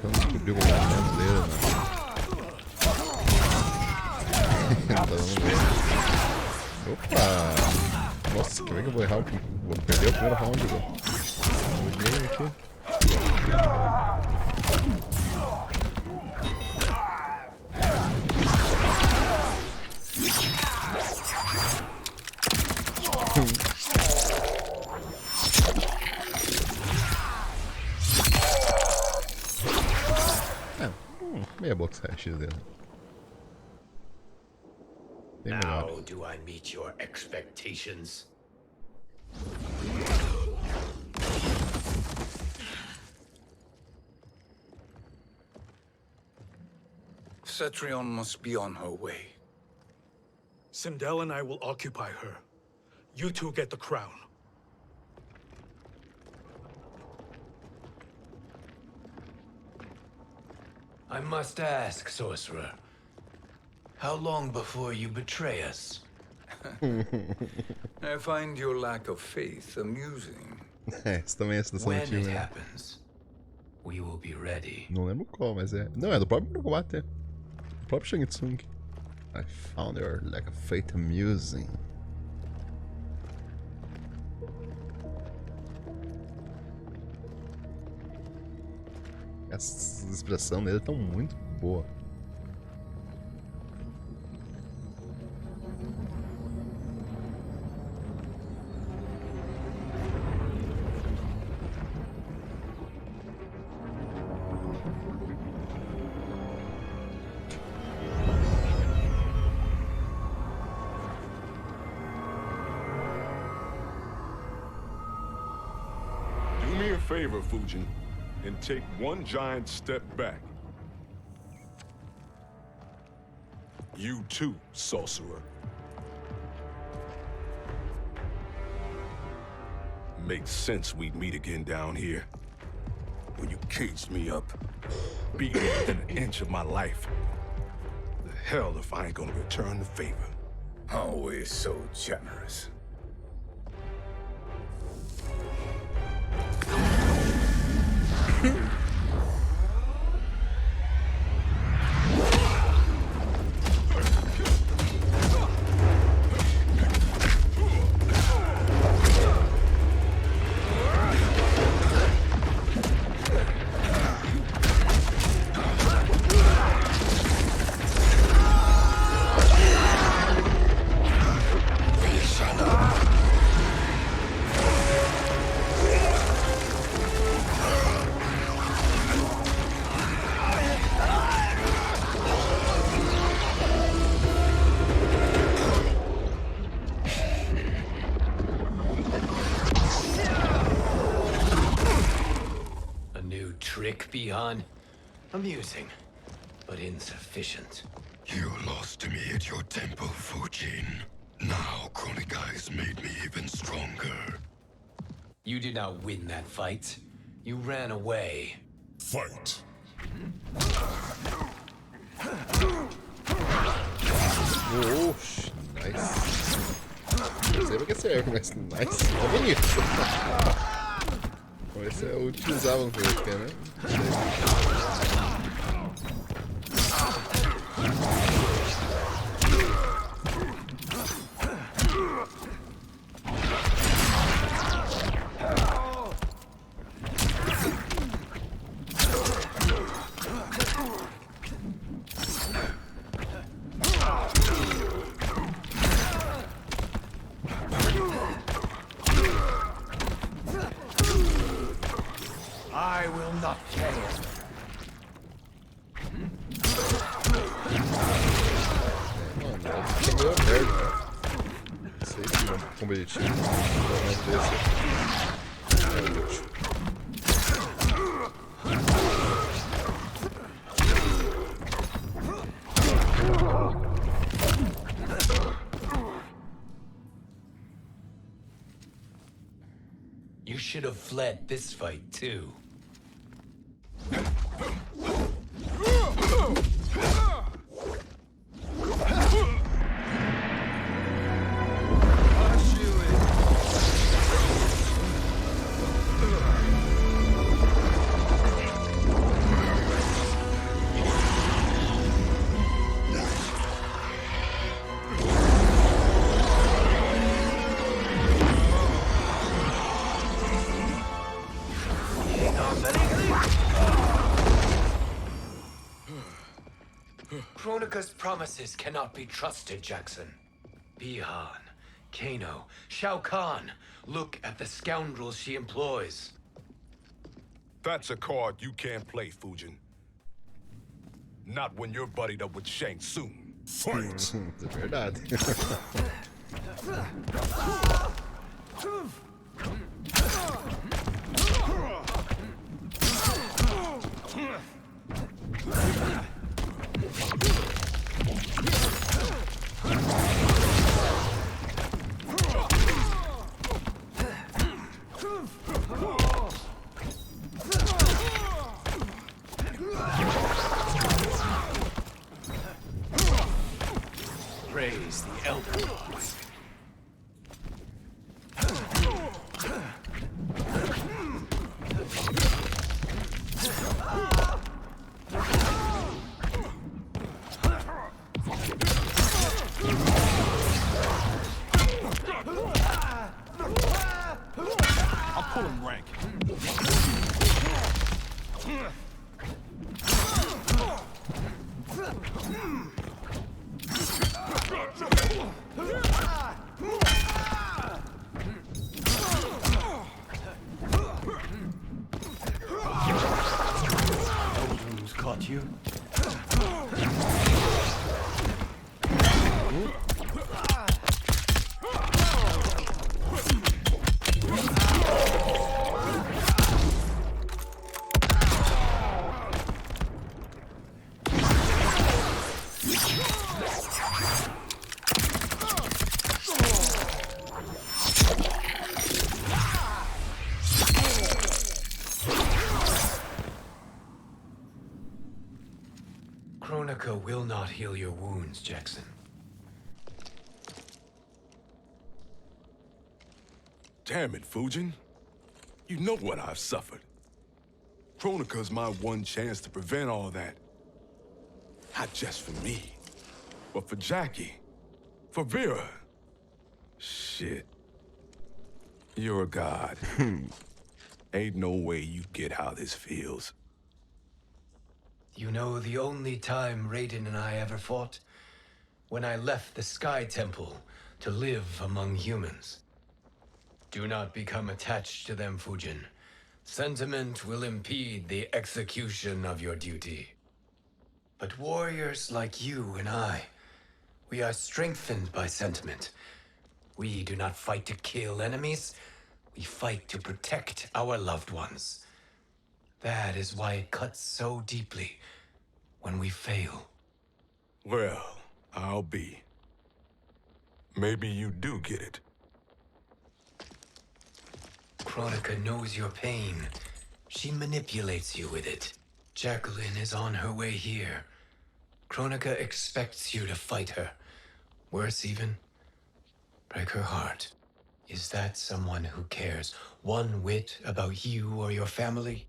Vamos descobrir o movimento dele, né? Não tá dando bem. Opa! Nossa, como é que eu vou errar? Vou perder o primeiro round, velho. Buguei aqui. Meia box hash dele. Bem melhor. Now do I meet your expectations? Cetrion must be on her way. Sindel and I will occupy her. You two get the crown. I must ask, sorcerer. How long before you betray us? I find your lack of faith amusing. Essa também é a situação When do time, it né? happens, we will be ready. Não lembro qual, mas é. Não, é do próprio combate. Do próprio Shang Tsung. I found your lack of faith amusing. Essa expressão dele tá muito boa. Do me a favor, Fujin, and take one giant step back. You too, sorcerer. Makes sense we'd meet again down here. When you caged me up, beat me within an inch of my life. The hell if I ain't gonna return the favor. Always so generous. Beyond amusing, but insufficient. You lost to me at your temple, Fujin. Now Kronika has made me even stronger. You did not win that fight. You ran away. Fight. Oxi, nice. Não sei pra que serve, mas nice. É bonito. Esse é utilizável no PVP, né? I will not fail. Mano, tá meio aberto. Não sei se é um competitivo. Mas desse é útil. You should have fled this fight too. Kronika's promises cannot be trusted, Jackson. Bihan, Kano, Shao Kahn. Look at the scoundrels she employs. That's a card you can't play, Fujin. Not when you're buddied up with Shang Tsung. Fight! É verdade. Praise the Elder Gods. I'm pulling rank. Who's caught you? Kronika will not heal your wounds, Jackson. Damn it, Fujin. You know what I've suffered. Kronika's my one chance to prevent all that. Not just for me, but for Jackie, for Vera. Shit. You're a god. Ain't no way you get how this feels. You know the only time Raiden and I ever fought? When I left the Sky Temple to live among humans. Do not become attached to them, Fujin. Sentiment will impede the execution of your duty. But warriors like you and I, we are strengthened by sentiment. We do not fight to kill enemies. We fight to protect our loved ones. That is why it cuts so deeply when we fail. Well, I'll be. Maybe you do get it. Kronika knows your pain. She manipulates you with it. Jacqueline is on her way here. Kronika expects you to fight her. Worse even, break her heart. Is that someone who cares one whit about you or your family?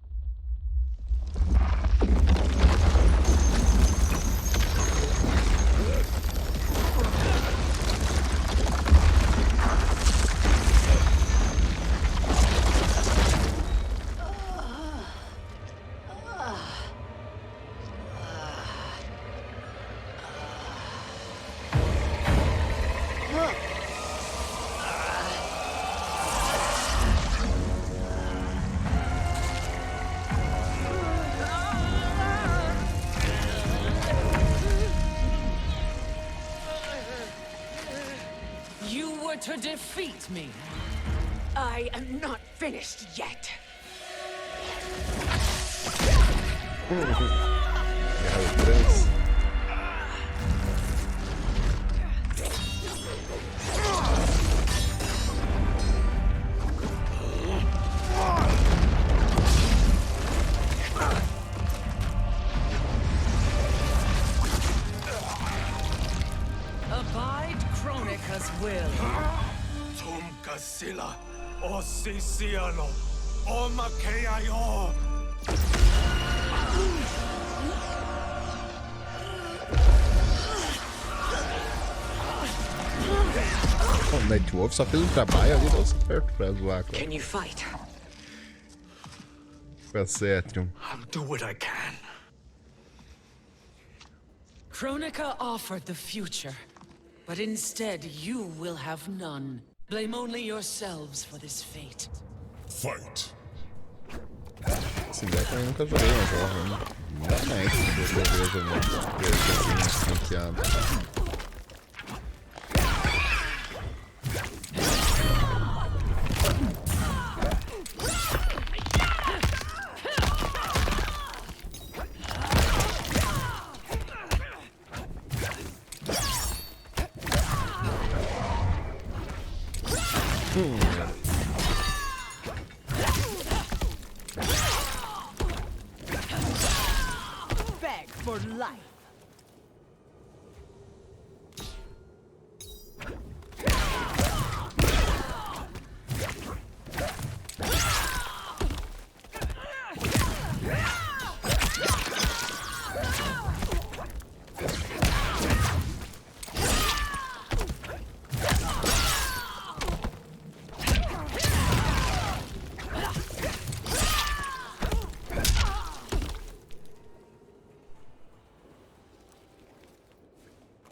To defeat me. I am not finished yet. Abide Kronika's will. Sila, o Siciano, o Makeayo. O Nightwolf só fez um trabalho ali, deu certo pra zoar. Can you fight? Tá certo. I'll do what I can. Kronika offered the future, but instead you will have none. Blame only yourselves for this fate. Fight. Esse deck eu nunca joguei na jogo, né? Não dá mais se eu vejo no ranqueado. Beg for life.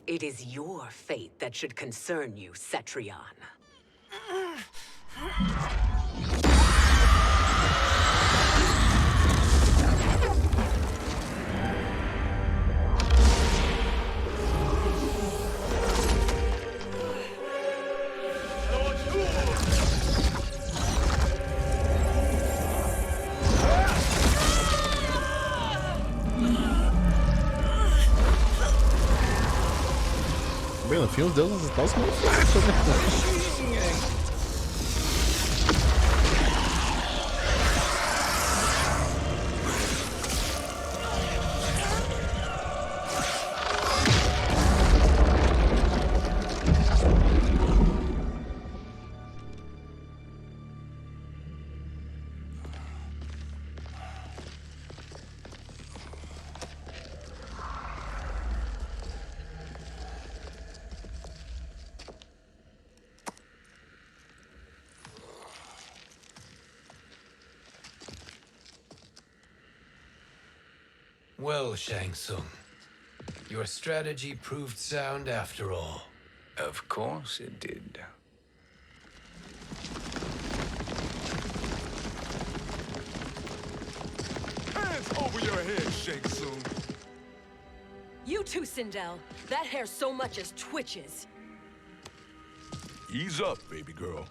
It is your fate that should concern you, Cetrion. Bem, no fim os deuses estão se manifestando, né? Well, Shang Tsung, your strategy proved sound after all. Of course it did. Hands over your head, Shang Tsung. You too, Sindel. That hair so much as twitches. Ease up, baby girl.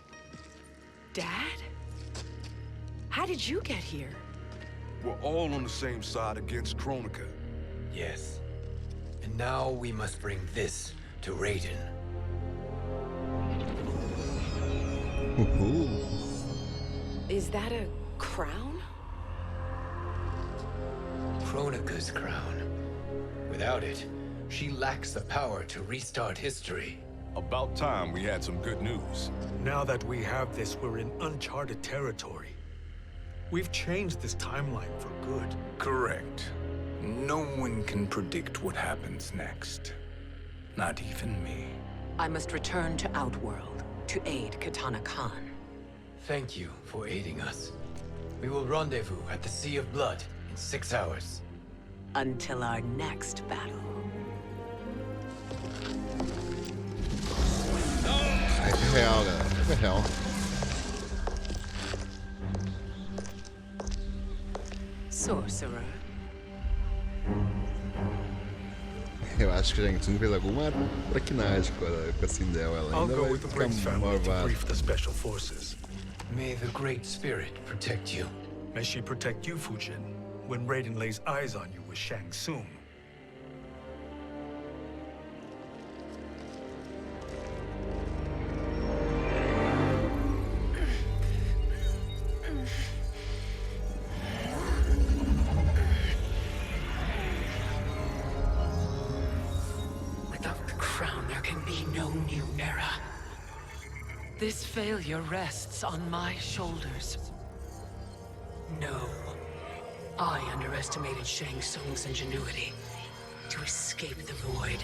Dad? How did you get here? We're all on the same side against Kronika. Yes. And now we must bring this to Raiden. Is that a crown? Kronika's crown. Without it, she lacks the power to restart history. About time we had some good news. Now that we have this, we're in uncharted territory. We've changed this timeline for good. Correct. No one can predict what happens next. Not even me. I must return to Outworld to aid Katana Khan. Thank you for aiding us. We will rendezvous at the Sea of Blood in 6 hours. Until our next battle. É real, galera. É real. Sorcerer. Eu acho que a Tsung fez alguma traquinagem com a Sindel. Ela I'll ainda go vai with the ficar Briggs family to malvada. brief the special forces. May the Great Spirit protect you. May she protect you, Fujin, when Raiden lays eyes on you with Shang Tsung. Without the crown, there can be no new era. This failure rests on my shoulders. No. I underestimated Shang Tsung's ingenuity. To escape the void.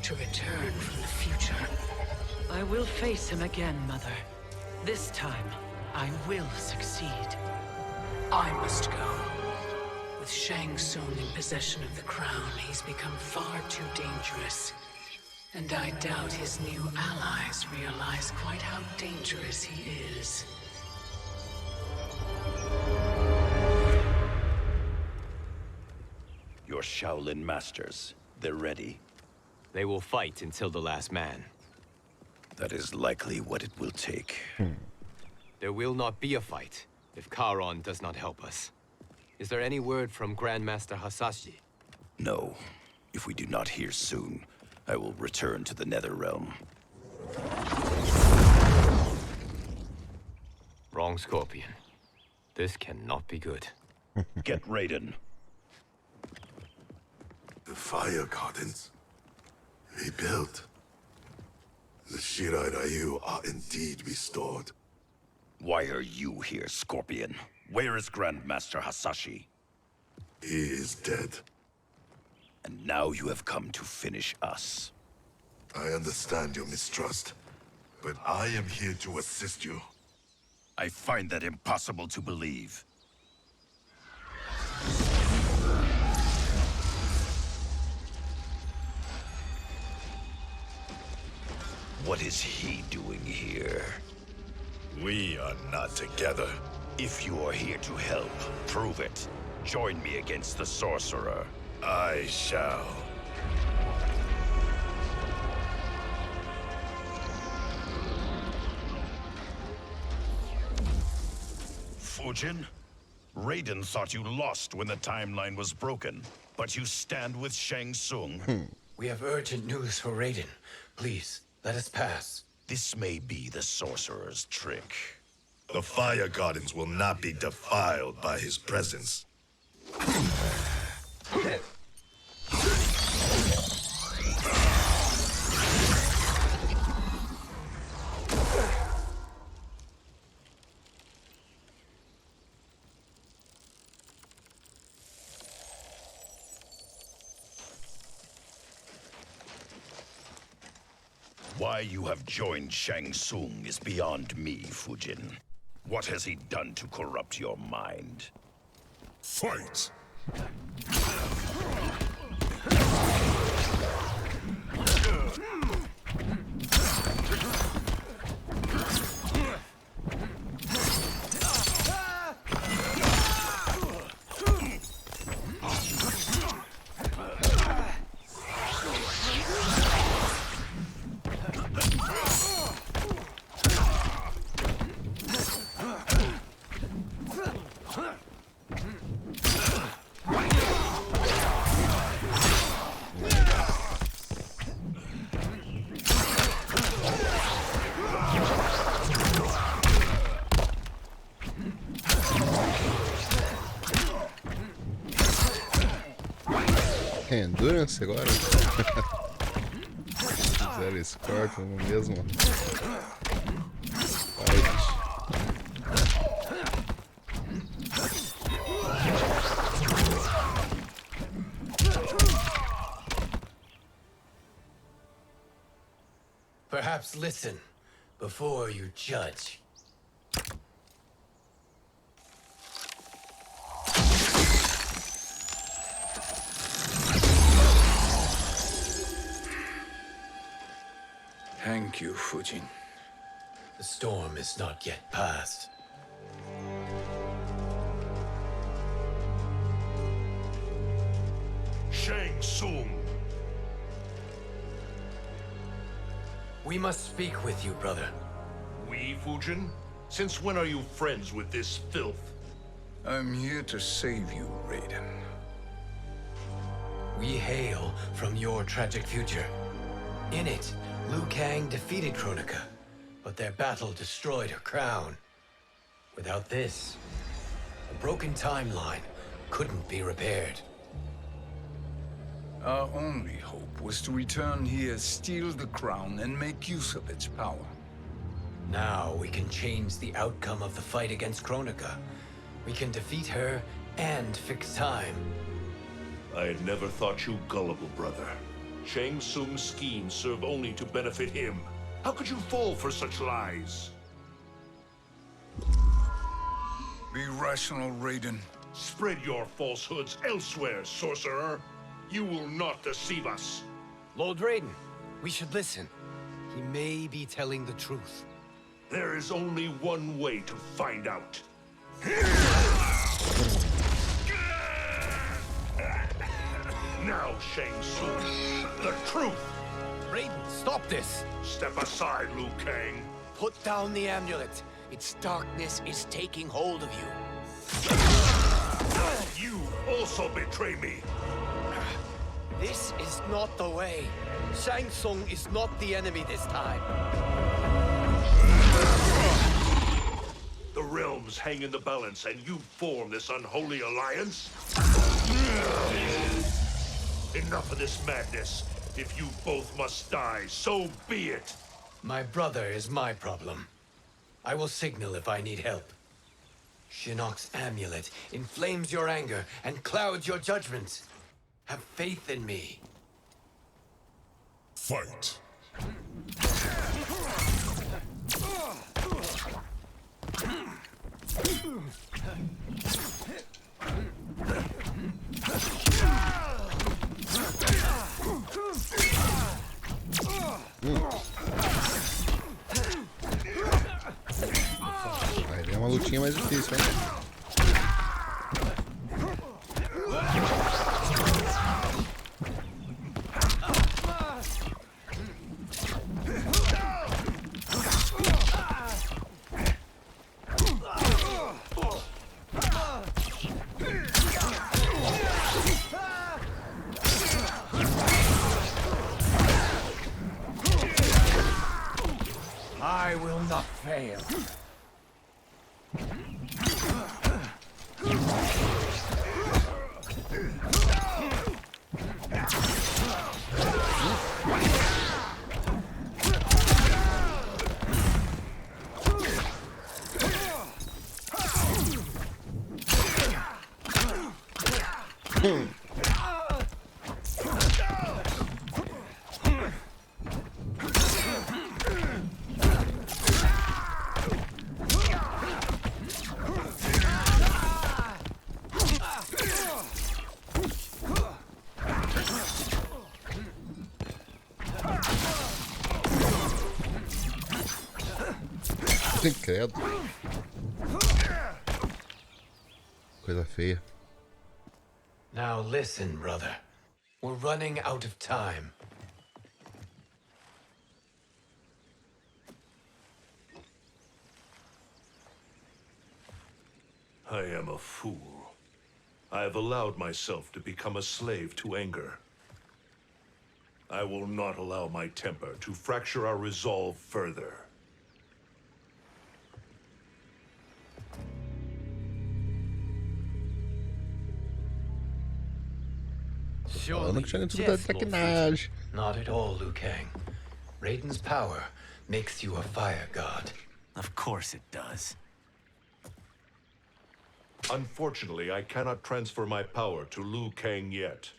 To return from the future. I will face him again, Mother. This time, I will succeed. I must go. With Shang Tsung in possession of the crown, he's become far too dangerous. And I doubt his new allies realize quite how dangerous he is. Your Shaolin masters, they're ready. They will fight until the last man. That is likely what it will take. There will not be a fight if Charon does not help us. Is there any word from Grandmaster Hasashi? No. If we do not hear soon, I will return to the Netherrealm. Wrong, Scorpion. This cannot be good. Get Raiden. The fire gardens. Rebuilt. The Shirai Ryu are indeed restored. Why are you here, Scorpion? Where is Grandmaster Hasashi? He is dead. And now you have come to finish us. I understand your mistrust, but I am here to assist you. I find that impossible to believe. What is he doing here? We are not together. If you are here to help, prove it. Join me against the sorcerer. I shall. Fujin? Raiden thought you lost when the timeline was broken, but you stand with Shang Tsung. We have urgent news for Raiden. Please, let us pass. This may be the sorcerer's trick. The fire gardens will not be defiled by his presence. Why you have joined Shang Tsung is beyond me, Fujin. What has he done to corrupt your mind? Fight! Endurance agora? Zero Scorpion no mesmo. Fight. Perhaps listen before you judge. Thank you, Fujin. The storm is not yet past. Tsung. We must speak with you, brother. We, Fujin? Since when are you friends with this filth? I'm here to save you, Raiden. We hail from your tragic future. In it, Liu Kang defeated Kronika, but their battle destroyed her crown. Without this, a broken timeline couldn't be repaired. Our only hope was to return here, steal the crown, and make use of its power. Now we can change the outcome of the fight against Kronika. We can defeat her and fix time. I had never thought you gullible, brother. Shang Tsung's schemes serve only to benefit him. How could you fall for such lies? Be rational, Raiden. Spread your falsehoods elsewhere, sorcerer. You will not deceive us. Lord Raiden, we should listen. He may be telling the truth. There is only one way to find out. Now, Shang Tsung, the truth! Raiden, stop this! Step aside, Liu Kang. Put down the amulet. Its darkness is taking hold of you. You also betray me. This is not the way. Shang Tsung is not the enemy this time. The realms hang in the balance, and you form this unholy alliance? Enough of this madness. If you both must die, so be it. My brother is my problem. I will signal if I need help. Shinnok's amulet inflames your anger and clouds your judgment. Have faith in me. Fight. Vai vir uma lutinha mais difícil, hein? I will not fail. Credo. Coisa feia. Now listen, brother. We're running out of time. I am a fool. I have allowed myself to become a slave to anger. I will not allow my temper to fracture our resolve further. Falando que Shang Tsung tá de sacanagem. Not at all, Liu Kang. Raiden's power makes you a fire god. Of course it does. Unfortunately, I cannot transfer my power to Liu Kang yet.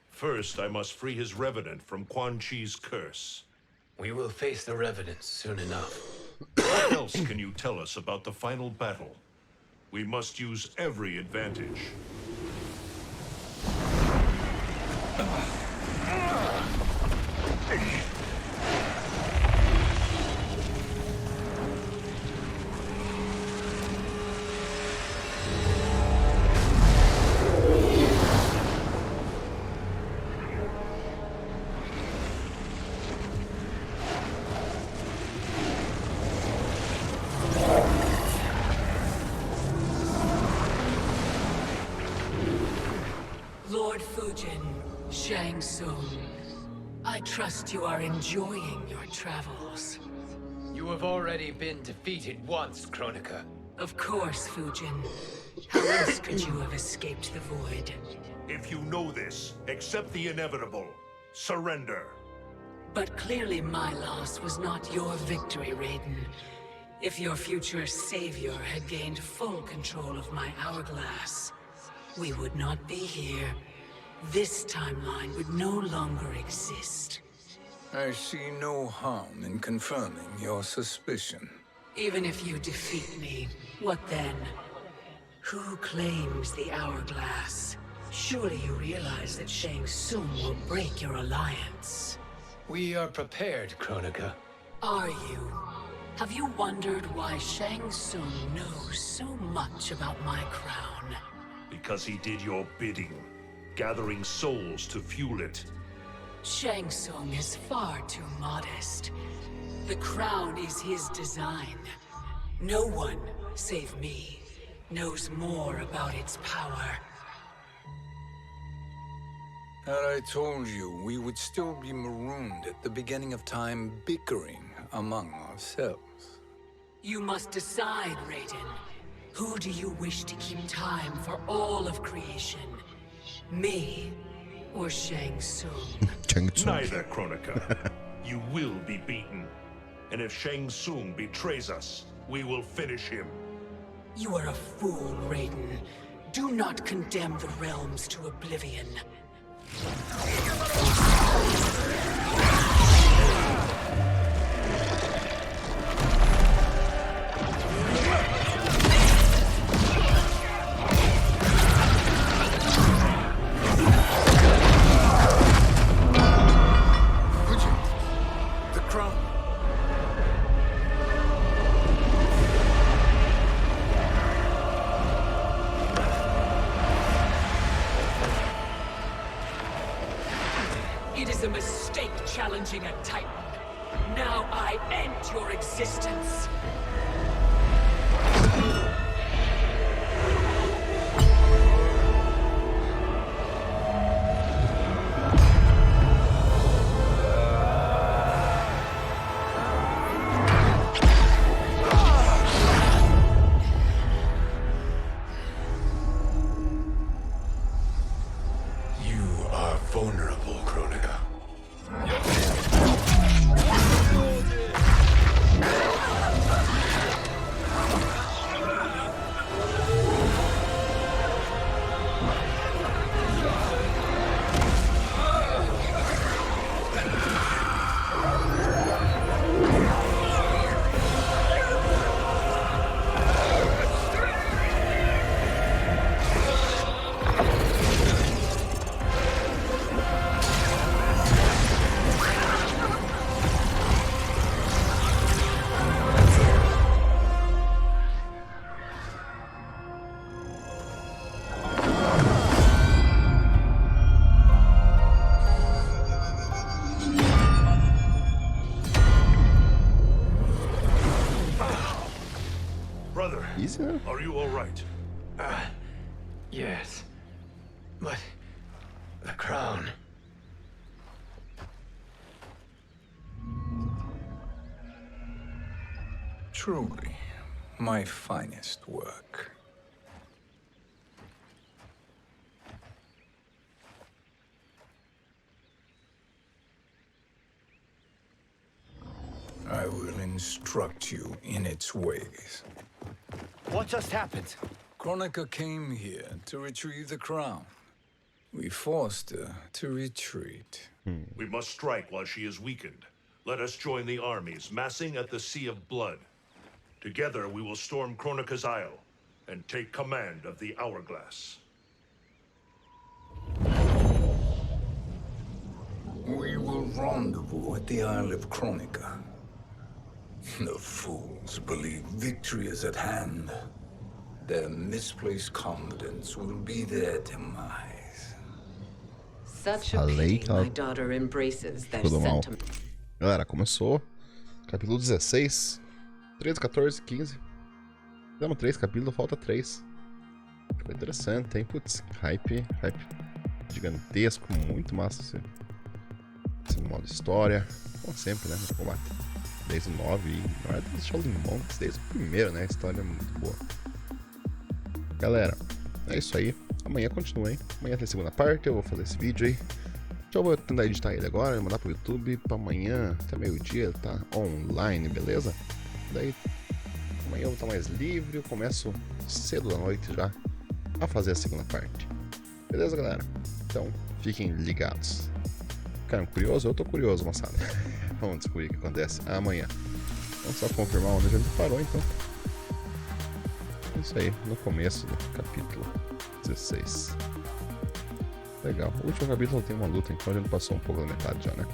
First, I must free his revenant from Quan Chi's curse. We will face the revenants soon enough. What else can you tell us about the final battle? We must use every advantage. Lord Fujin, Shang Tsung, I trust you are enjoying your travels. You have already been defeated once, Kronika. Of course, Fujin. How else could you have escaped the void? If you know this, accept the inevitable. Surrender. But clearly my loss was not your victory, Raiden. If your future savior had gained full control of my hourglass, we would not be here. This timeline would no longer exist. I see no harm in confirming your suspicion. Even if you defeat me, what then? Who claims the hourglass? Surely you realize that Shang Tsung will break your alliance. We are prepared, Kronika. Are you? Have you wondered why Shang Tsung knows so much about my crown? Because he did your bidding, gathering souls to fuel it. Shang Tsung is far too modest. The crown is his design. No one, save me, knows more about its power. Had I told you, we would still be marooned at the beginning of time, bickering among ourselves. You must decide, Raiden. Who do you wish to keep time for all of creation? Me or Shang Tsung? Neither, Kronika. You will be beaten. And if Shang Tsung betrays us, we will finish him. You are a fool, Raiden. Do not condemn the realms to oblivion. It is a mistake challenging a Titan. Now I end your existence. You are vulnerable, Kronika. Brother, are you all right? Yes. But the crown. Truly, my finest work. I will instruct you in its ways. What just happened? Kronika came here to retrieve the crown. We forced her to retreat. We must strike while she is weakened. Let us join the armies, massing at the Sea of Blood. Together we will storm Kronika's Isle and take command of the Hourglass. We will rendezvous at the Isle of Kronika. The fools believe victory is at hand. Their misplaced confidence will be their demise. Such a pity my daughter embraces their sentiment. Galera, começou. Capítulo 16. 13, 14, 15. Temos 3 capítulos, falta 3. Ficou interessante, hein? Putz, hype gigantesco, muito massa esse modo história. Como sempre, né? No combate. Desde o 9 e na verdade deixou o limão desde o primeiro, né? A história é muito boa. Galera, é isso aí. Amanhã continua, hein? Amanhã tem a segunda parte, eu vou fazer esse vídeo aí. Eu vou tentar editar ele agora, mandar pro YouTube pra amanhã, até meio-dia, ele tá online, beleza? Daí amanhã eu vou estar mais livre, eu começo cedo da noite já a fazer a segunda parte. Beleza, galera? Então, fiquem ligados. Ficaram curiosos? Eu tô curioso, moçada. Vamos descobrir o que acontece amanhã. Vamos só confirmar onde a gente parou, então. Isso aí, no começo do capítulo 16. Legal, o último capítulo tem uma luta, então a gente passou um pouco da metade já, né?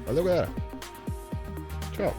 Valeu, galera! Tchau!